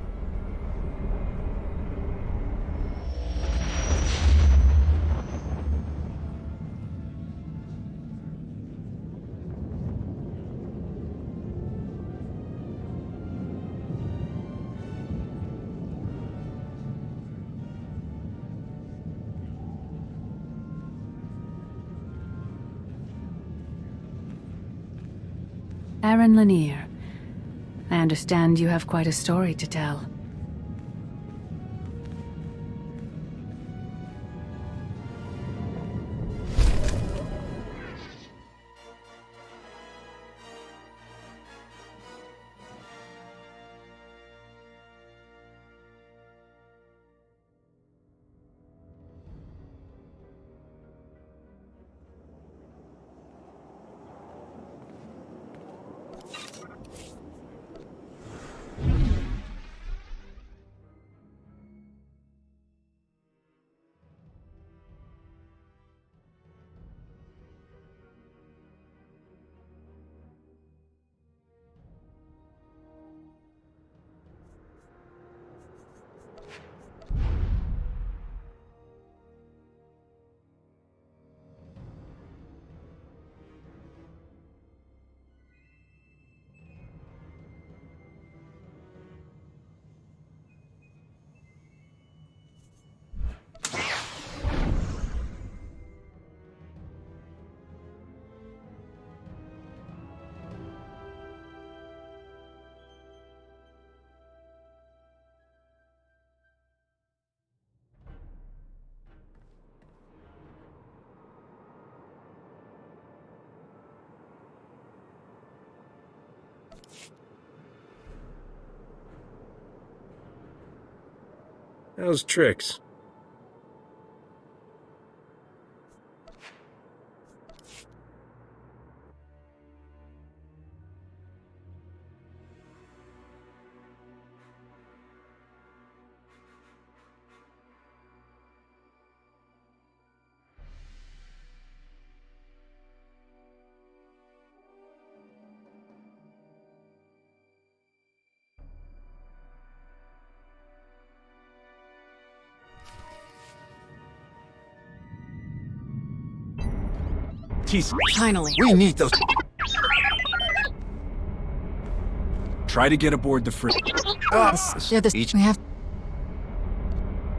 Aaron Lanier. I understand you have quite a story to tell. How's Trix? Finally. We need those. Try to get aboard the frigate. We have.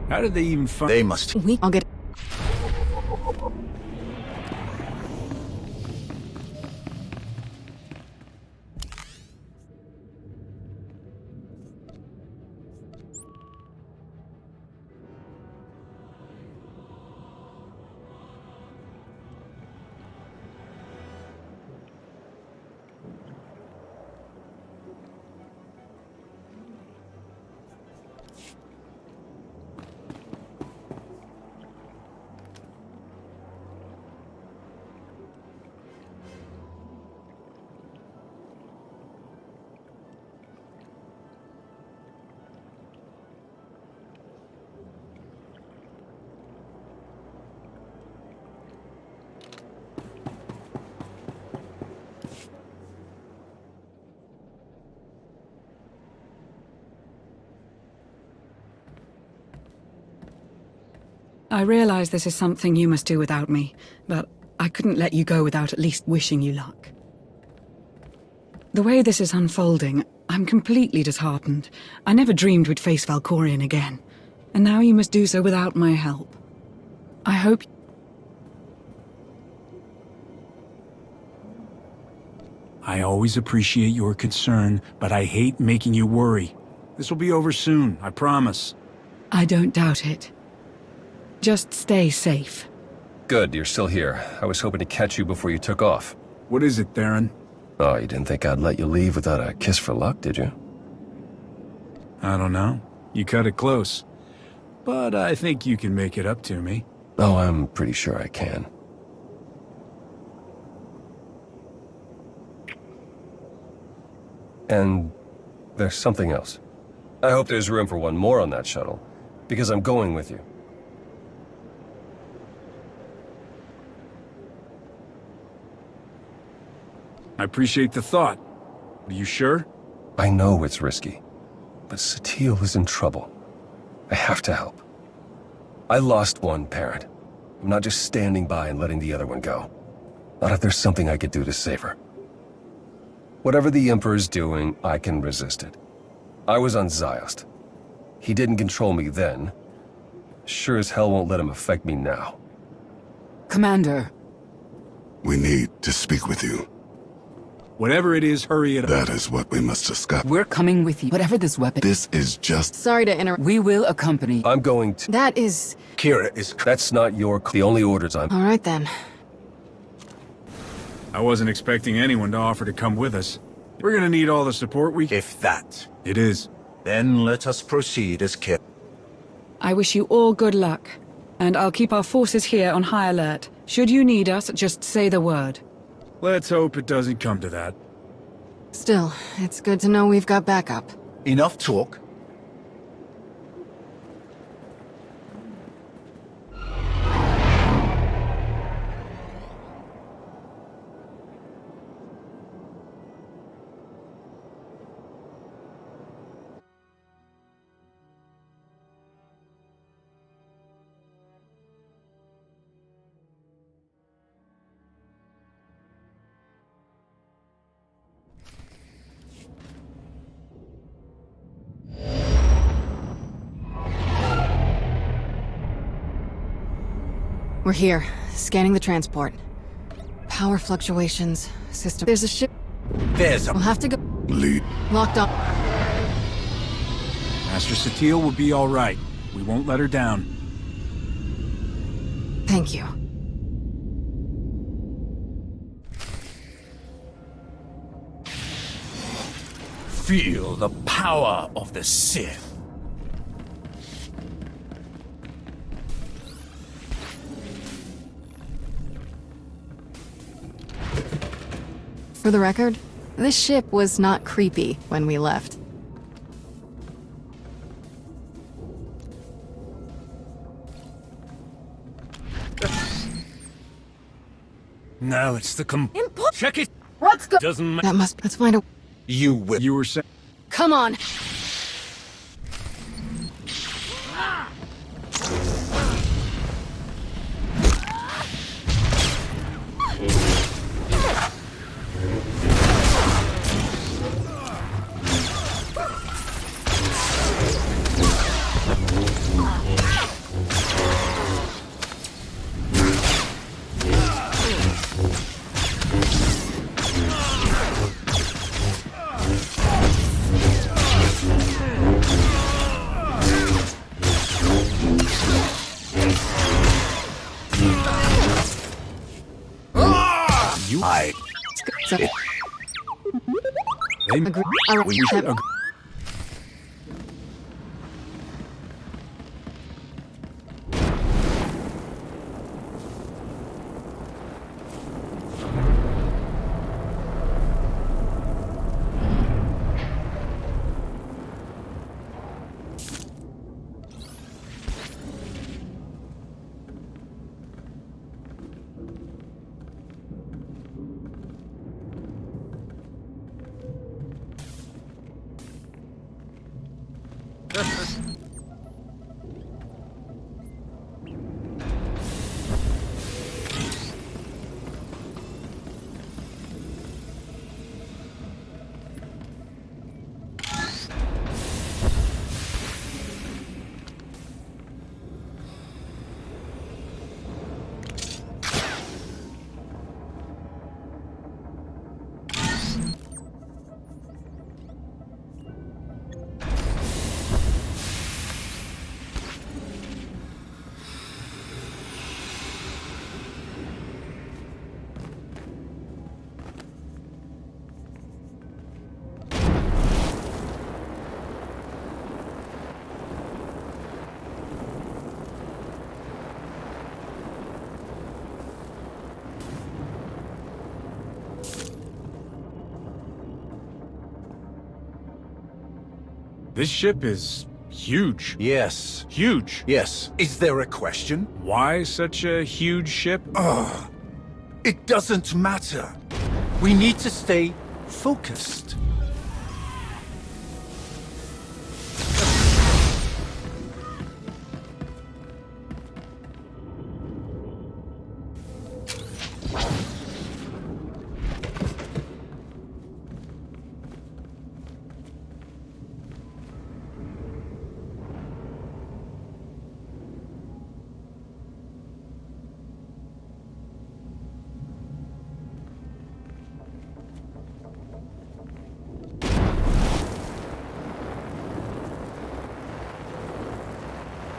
How did they even find? They must. I'll get. I realize this is something you must do without me, but I couldn't let you go without at least wishing you luck. The way this is unfolding, I'm completely disheartened. I never dreamed we'd face Valkorion again, and now you must do so without my help. I hope... I always appreciate your concern, but I hate making you worry. This will be over soon, I promise. I don't doubt it. Just stay safe. Good, you're still here. I was hoping to catch you before you took off. What is it, Theron? Oh, you didn't think I'd let you leave without a kiss for luck, did you? I don't know. You cut it close. But I think you can make it up to me. Oh, I'm pretty sure I can. And there's something else. I hope there's room for one more on that shuttle, because I'm going with you. I appreciate the thought. Are you sure? I know it's risky, but SWTOR is in trouble. I have to help. I lost one parent. I'm not just standing by and letting the other one go. Not if there's something I could do to save her. Whatever the Emperor's doing, I can resist it. I was on Ziost. He didn't control me then. Sure as hell won't let him affect me now. Commander. We need to speak with you. Whatever it is, hurry it up. That is what we must discuss. We're coming with you. Whatever this weapon... This is just... Sorry to interrupt. We will accompany... I'm going to... That is... Kira is... That's not your... The only orders I'm... All right, then. I wasn't expecting anyone to offer to come with us. We're gonna need all the support we... If that. It is. Then let us proceed as Kira. I wish you all good luck. And I'll keep our forces here on high alert. Should you need us, just say the word. Let's hope it doesn't come to that. Still, it's good to know we've got backup. Enough talk. We're here, scanning the transport. Power fluctuations, system... There's a ship... There's a... We'll have to go... Lead. Locked up. Master Satele will be all right. We won't let her down. Thank you. Feel the power of the Sith. For the record, this ship was not creepy when we left. Now it's the Check it! What's go- Doesn't That must... Let's find a... You will... You were saying... Come on! So, Agree. We should agree. This ship is huge. Yes. Huge. Yes. Is there a question? Why such a huge ship? Ugh. It doesn't matter. We need to stay focused.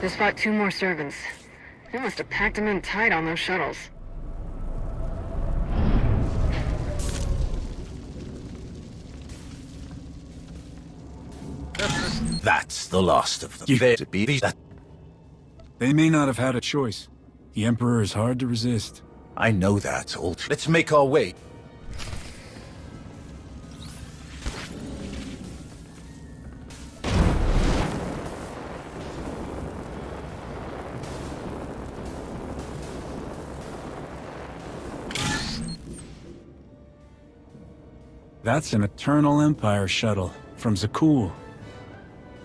They spot 2 more servants. They must have packed them in tight on those shuttles. That's the last of them. They may not have had a choice. The Emperor is hard to resist. I know that, Alt. Let's make our way. That's an Eternal Empire shuttle from Zakul.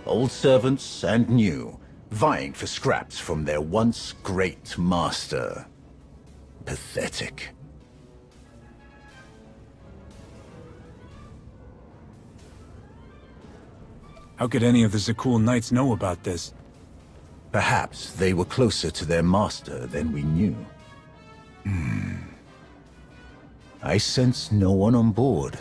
Old servants and new, vying for scraps from their once great master. Pathetic. How could any of the Zakul Knights know about this? Perhaps they were closer to their master than we knew. I sense no one on board.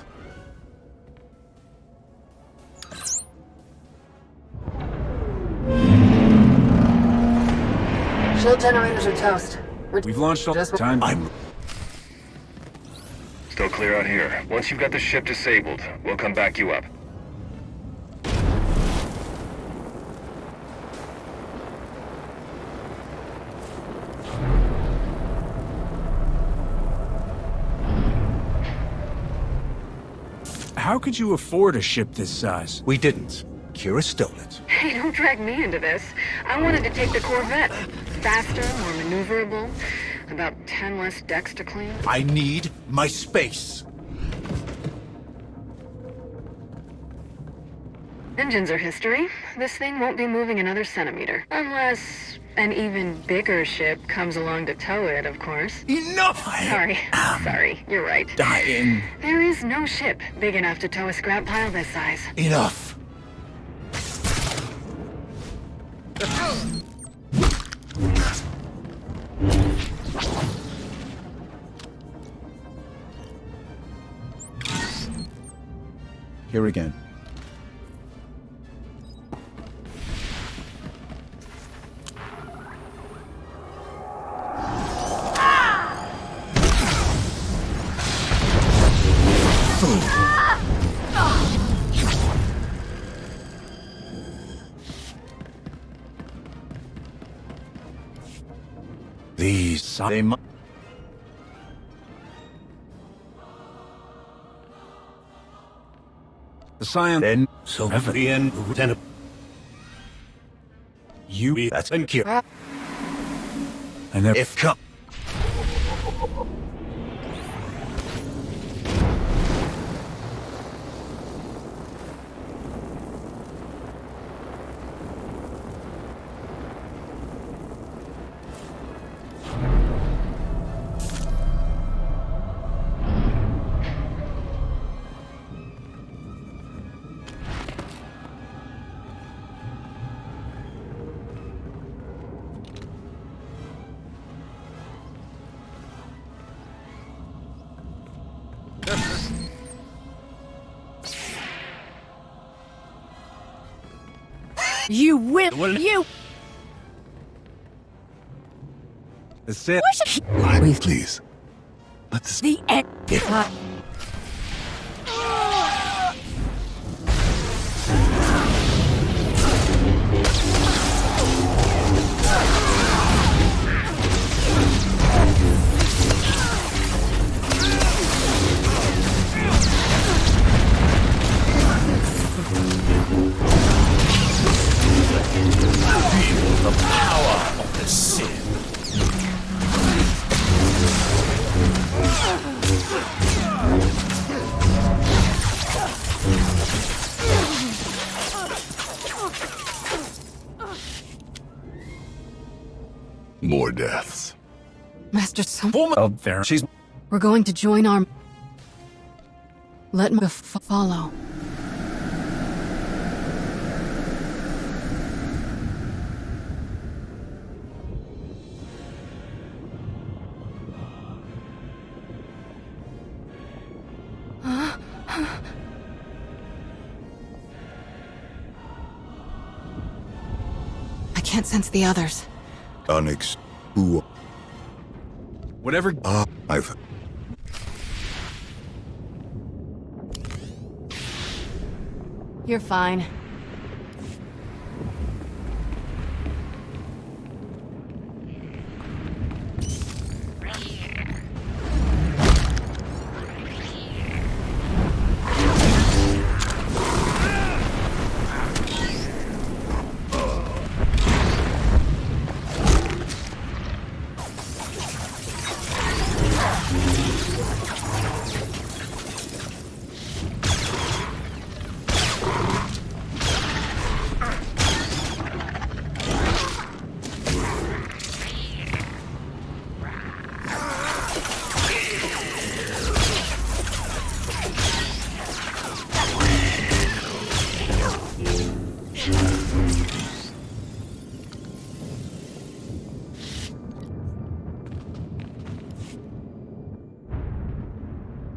Shield generators are toast. We've launched all this time. Still clear out here. Once you've got the ship disabled, we'll come back you up. How could you afford a ship this size? We didn't. Kira stole it. Hey, don't drag me into this. I wanted to take the Corvette. Faster, more maneuverable, about 10 less decks to clean. I need my space. Engines are history. This thing won't be moving another centimeter. Unless an even bigger ship comes along to tow it, of course. Enough! Sorry, you're right. Dying. There is no ship big enough to tow a scrap pile this size. Enough. Here again. These they must. The Scion Then, so at the end, Lieutenant. You that's been Kira. And then If come. You will. You. That's it. Quiet, please. Let this. The end. Feel the power of the Sith. More deaths. Master Some. Oh, there. She's. We're going to join our. Let me follow. I can't sense the others. Who? Whatever. I've... You're fine.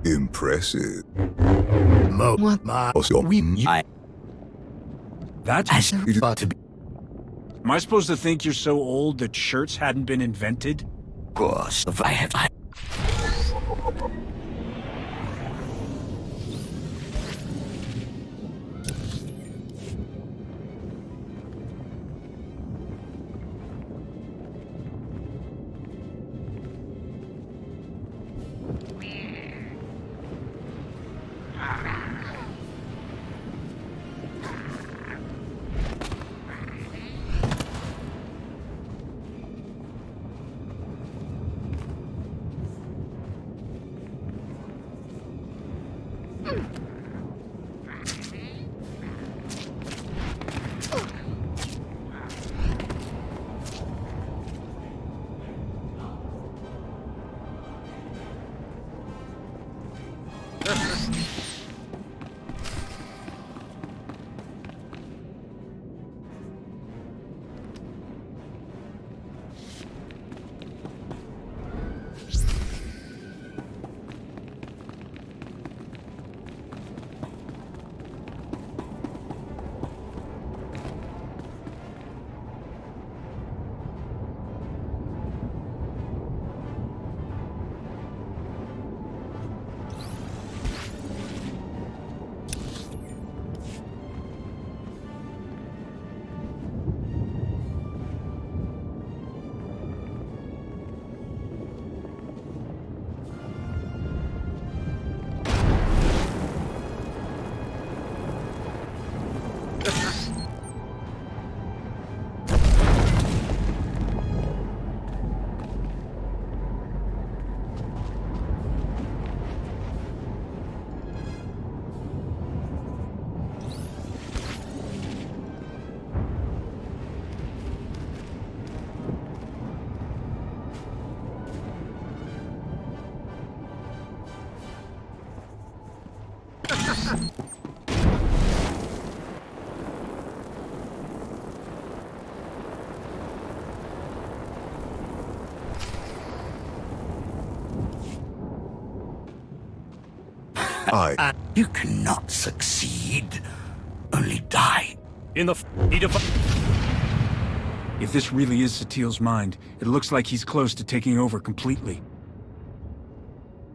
Impressive. That's... Am I supposed to think you're so old that shirts hadn't been invented? Of course, if I have... You cannot succeed. Only die. In the heat of... If this really is Satil's mind, it looks like he's close to taking over completely.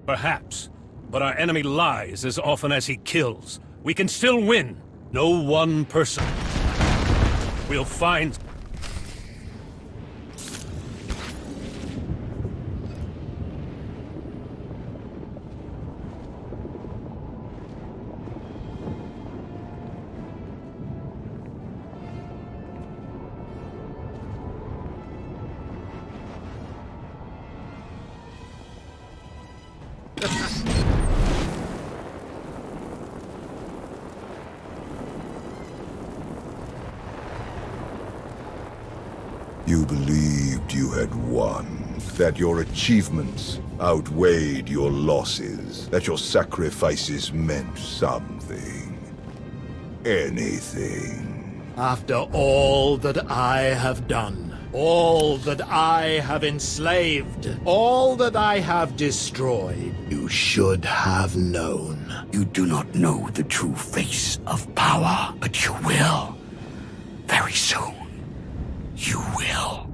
Perhaps. But our enemy lies as often as he kills. We can still win. No one person. We'll find... You believed you had won, that your achievements outweighed your losses, that your sacrifices meant something. Anything. After all that I have done, all that I have enslaved, all that I have destroyed, you should have known. You do not know the true face of power, but you will. Very soon. You will.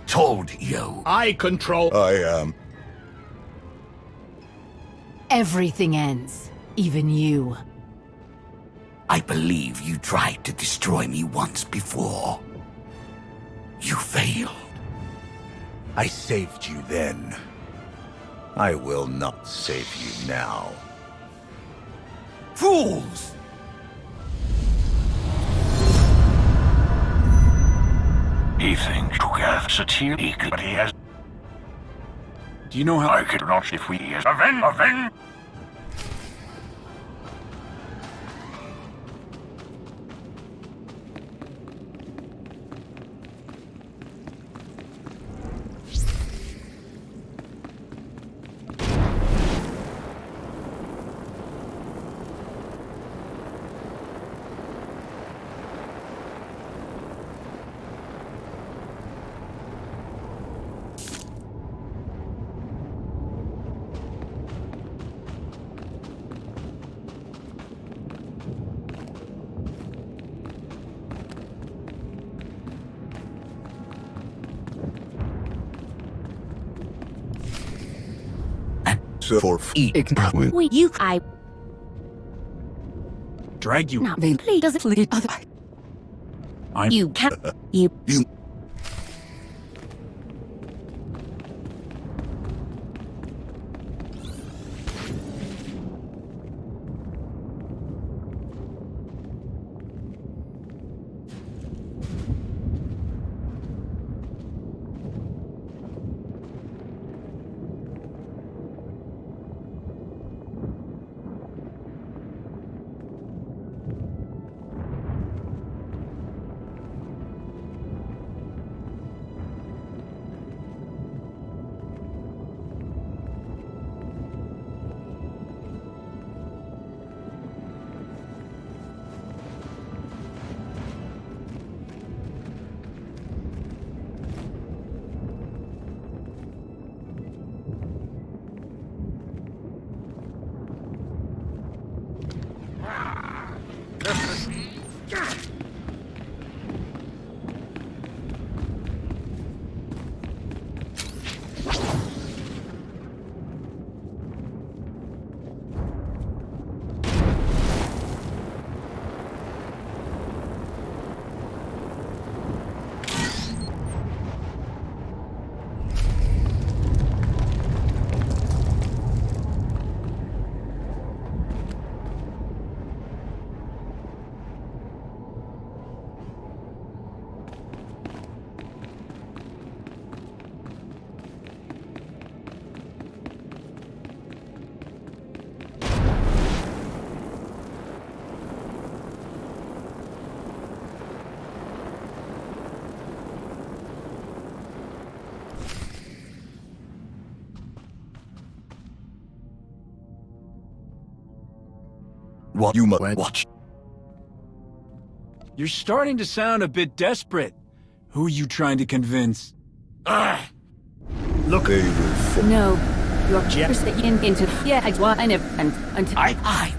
Told you. I control. I am. Everything ends. Even you. I believe you tried to destroy me once before. You failed. I saved you then. I will not save you now. Fools! He thinks to get SWTOR, but he has... Do you know how I could not if we is avenge! I drag you? not please does it lead other. You can't. You. what you must watch. You're starting to sound a bit desperate. Who are you trying to convince? Look, No, you're just into yeah. I never and I.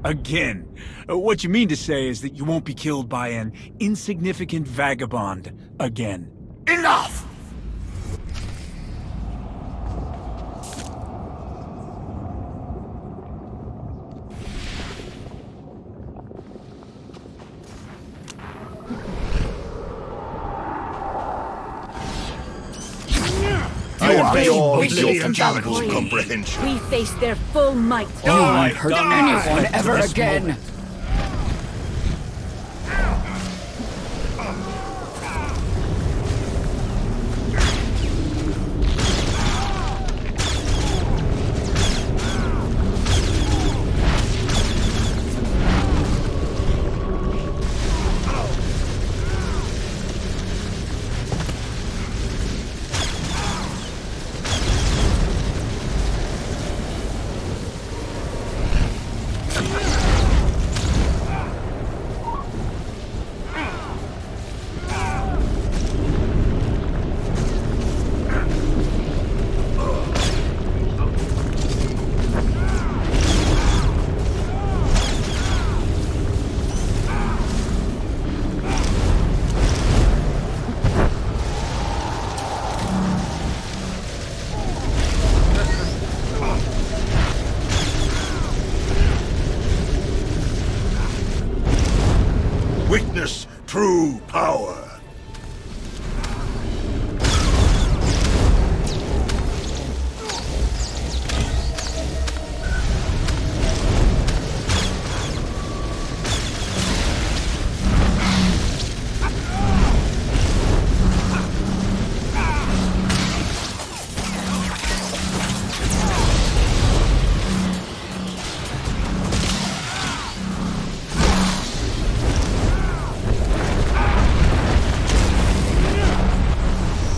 Again. What you mean to say is that you won't be killed by an insignificant vagabond again. Enough! I am beyond your oblivion, mechanical Valkyrie. comprehension. We face their full might. You won't hurt anyone ever again. Witness true power.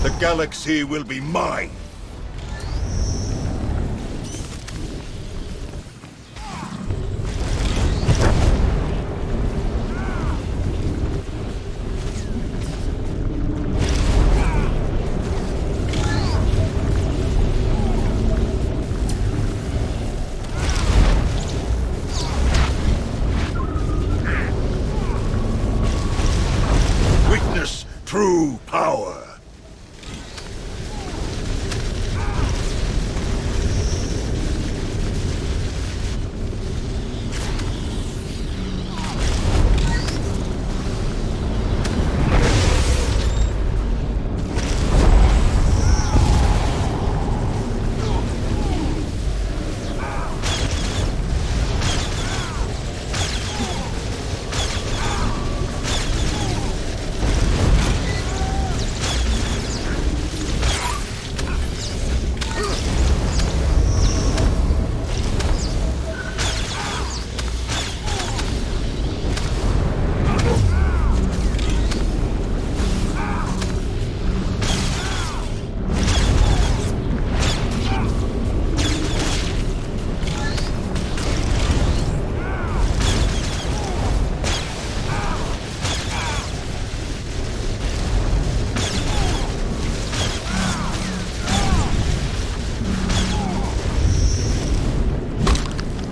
The galaxy will be mine. Witness true power.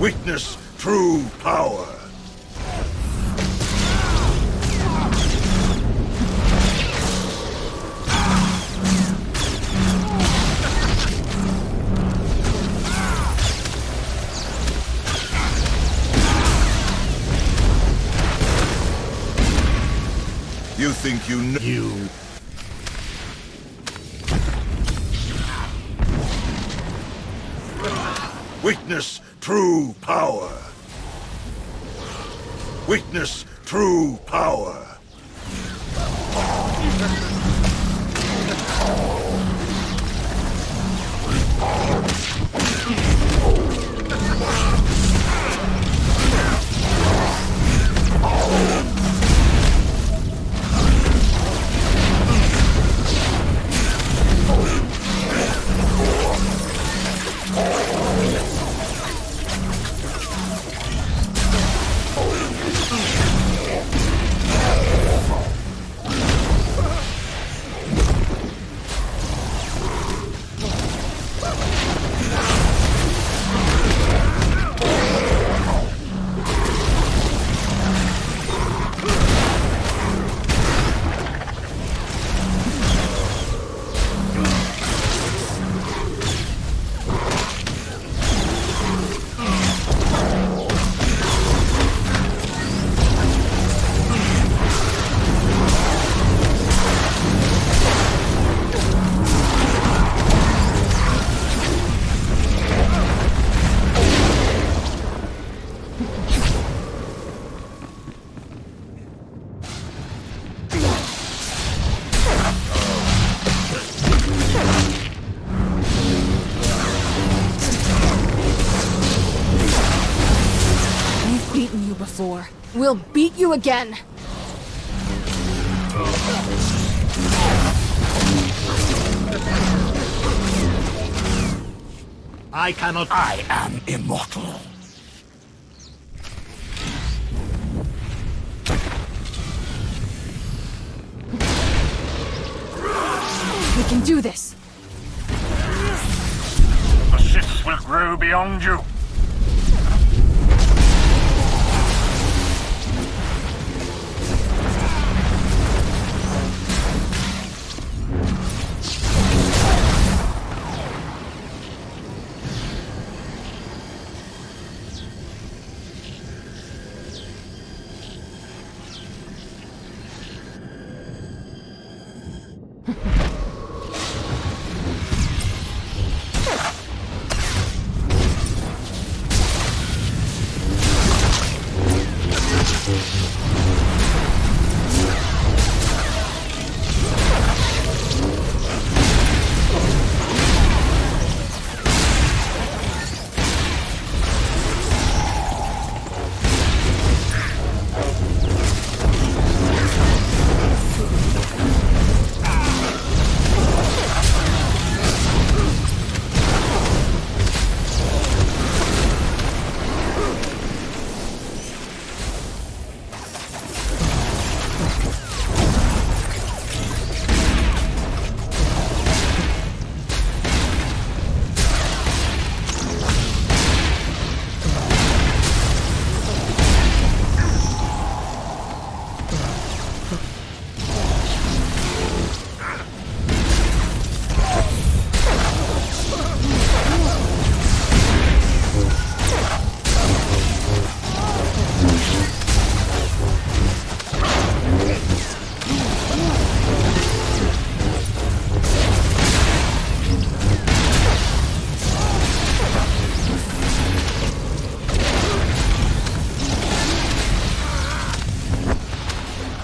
Witness true power. You think you know? You. Witness true power. Witness true power. We'll beat you again. I cannot... I am immortal. We can do this. The shifts will grow beyond you.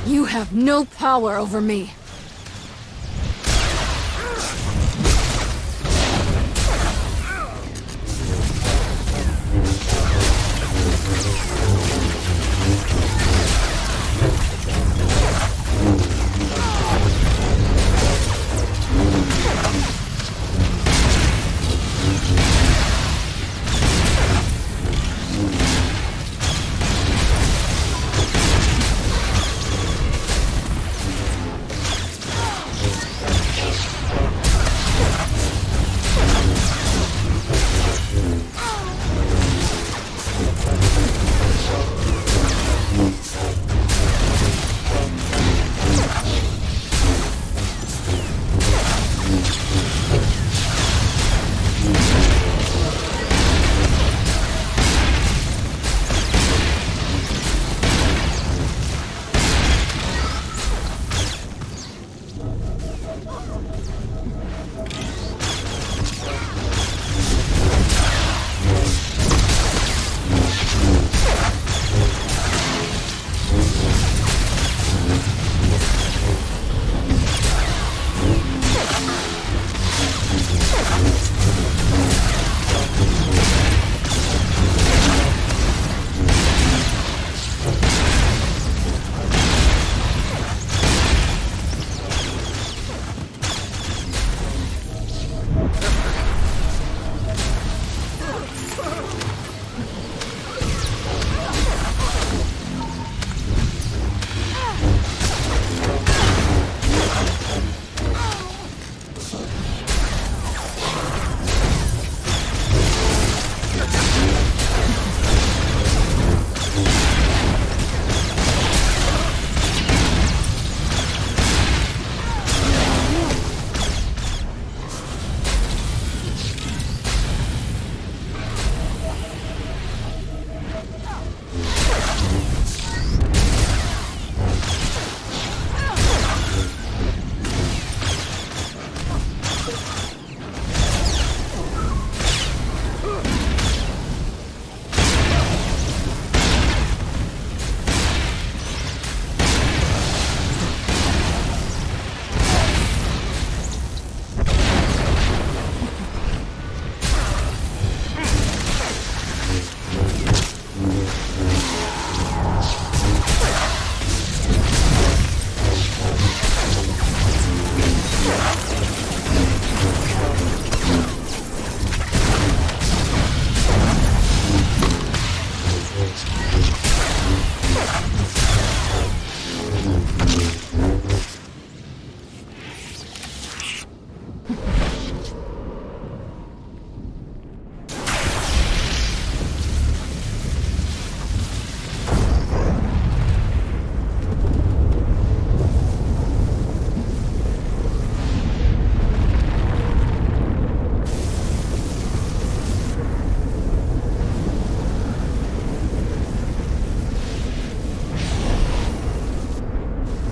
You have no power over me.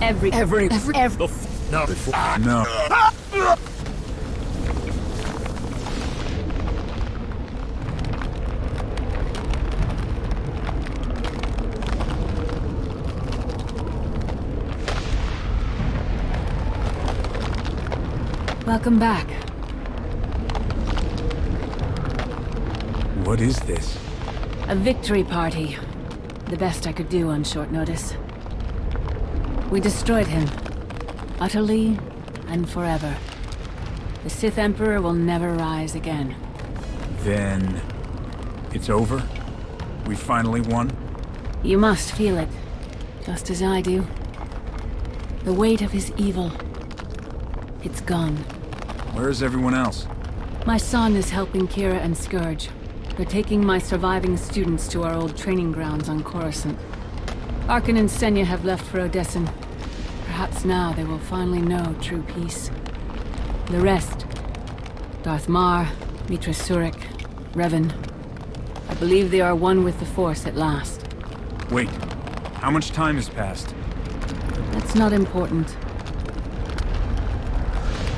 Every... No. No. Welcome back. What is this? A victory party. The best I could do on short notice. We destroyed him. Utterly and forever. The Sith Emperor will never rise again. Then... it's over? We finally won? You must feel it. Just as I do. The weight of his evil. It's gone. Where is everyone else? My son is helping Kira and Scourge. They're taking my surviving students to our old training grounds on Coruscant. Arkan and Senya have left for Odessen. Perhaps now they will finally know true peace. The rest... Darth Mar, Mitra Surik, Revan... I believe they are one with the Force at last. Wait, how much time has passed? That's not important.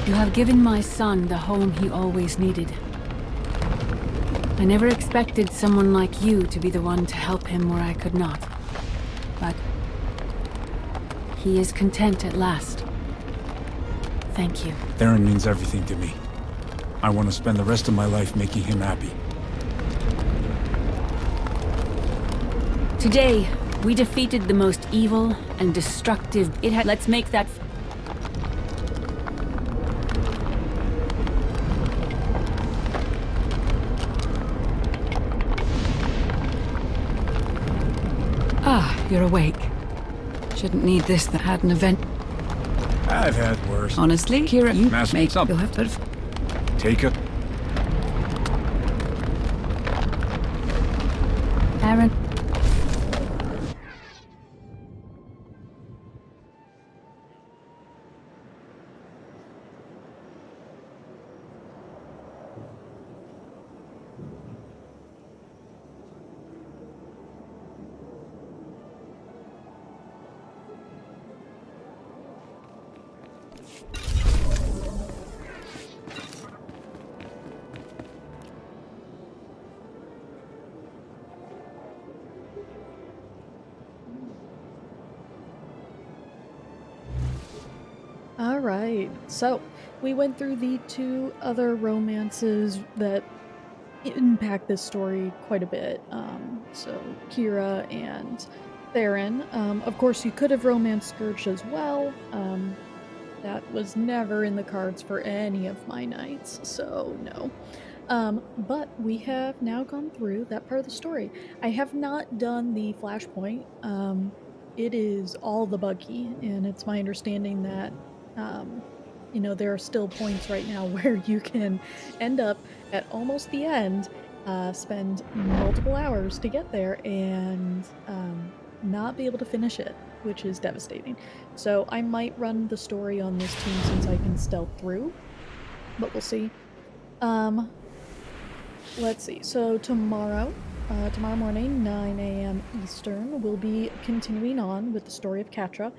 You have given my son the home he always needed. I never expected someone like you to be the one to help him where I could not. But... he is content at last. Thank you. Theron means everything to me. I want to spend the rest of my life making him happy. Today, we defeated the most evil and destructive... Let's make that... Ah, you're awake. Shouldn't need this that had an event. I've had worse. Honestly, Kira, you Master, make up. You'll have to... Take it. Aaron... Alright, so we went through the two other romances that impact this story quite a bit. So Kira and Theron. Of course, you could have romanced Scourge as well. That was never in the cards for any of my knights, so no. But we have now gone through that part of the story. I have not done the Flashpoint. It is all the buggy, and it's my understanding that you know, there are still points right now where you can end up at almost the end, spend multiple hours to get there, and not be able to finish it, which is devastating. So I might run the story on this team since I can stealth through, but we'll see. Let's see. So tomorrow morning, 9 a.m. Eastern, we'll be continuing on with the story of Catra.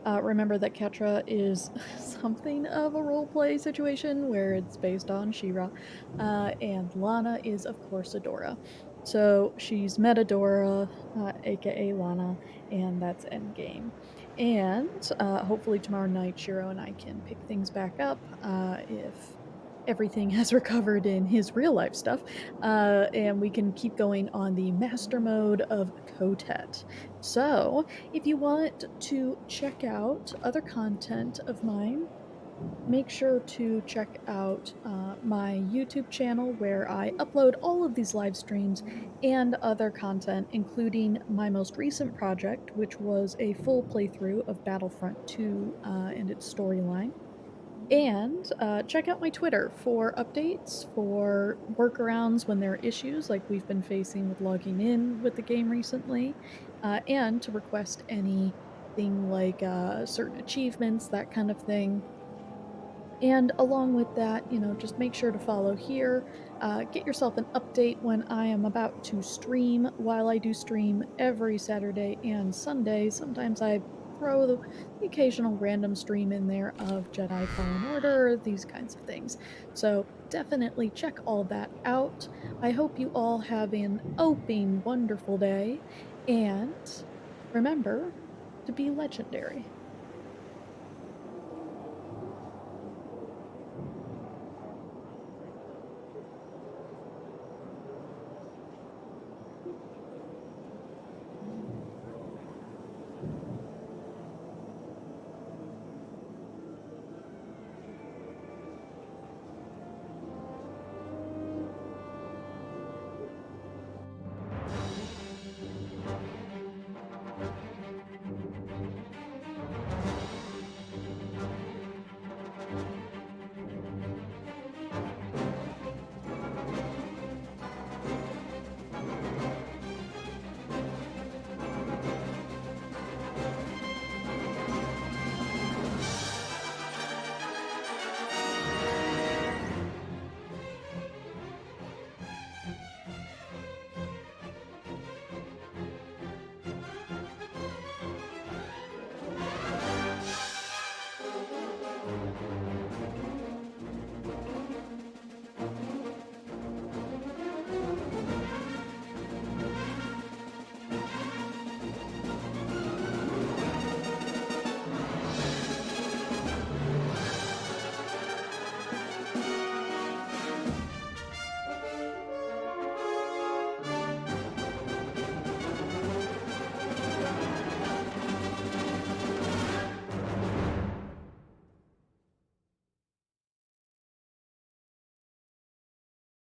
Remember that Catra is something of a roleplay situation where it's based on She-Ra, and Lana is, of course, Adora. So she's met Adora, aka Lana, and that's endgame. And hopefully tomorrow night, Shiro and I can pick things back up if everything has recovered in his real life stuff, and we can keep going on the master mode of Kotet. So, if you want to check out other content of mine, make sure to check out my YouTube channel where I upload all of these live streams and other content, including my most recent project, which was a full playthrough of Battlefront 2 and its storyline. And check out my Twitter for updates, for workarounds when there are issues like we've been facing with logging in with the game recently, and to request anything like certain achievements, that kind of thing. And along with that, you know, just make sure to follow here. Get yourself an update when I am about to stream. While I do stream every Saturday and Sunday, sometimes I throw the occasional random stream in there of Jedi Fallen Order, these kinds of things. So definitely check all that out. I hope you all have an wonderful day, and remember to be legendary.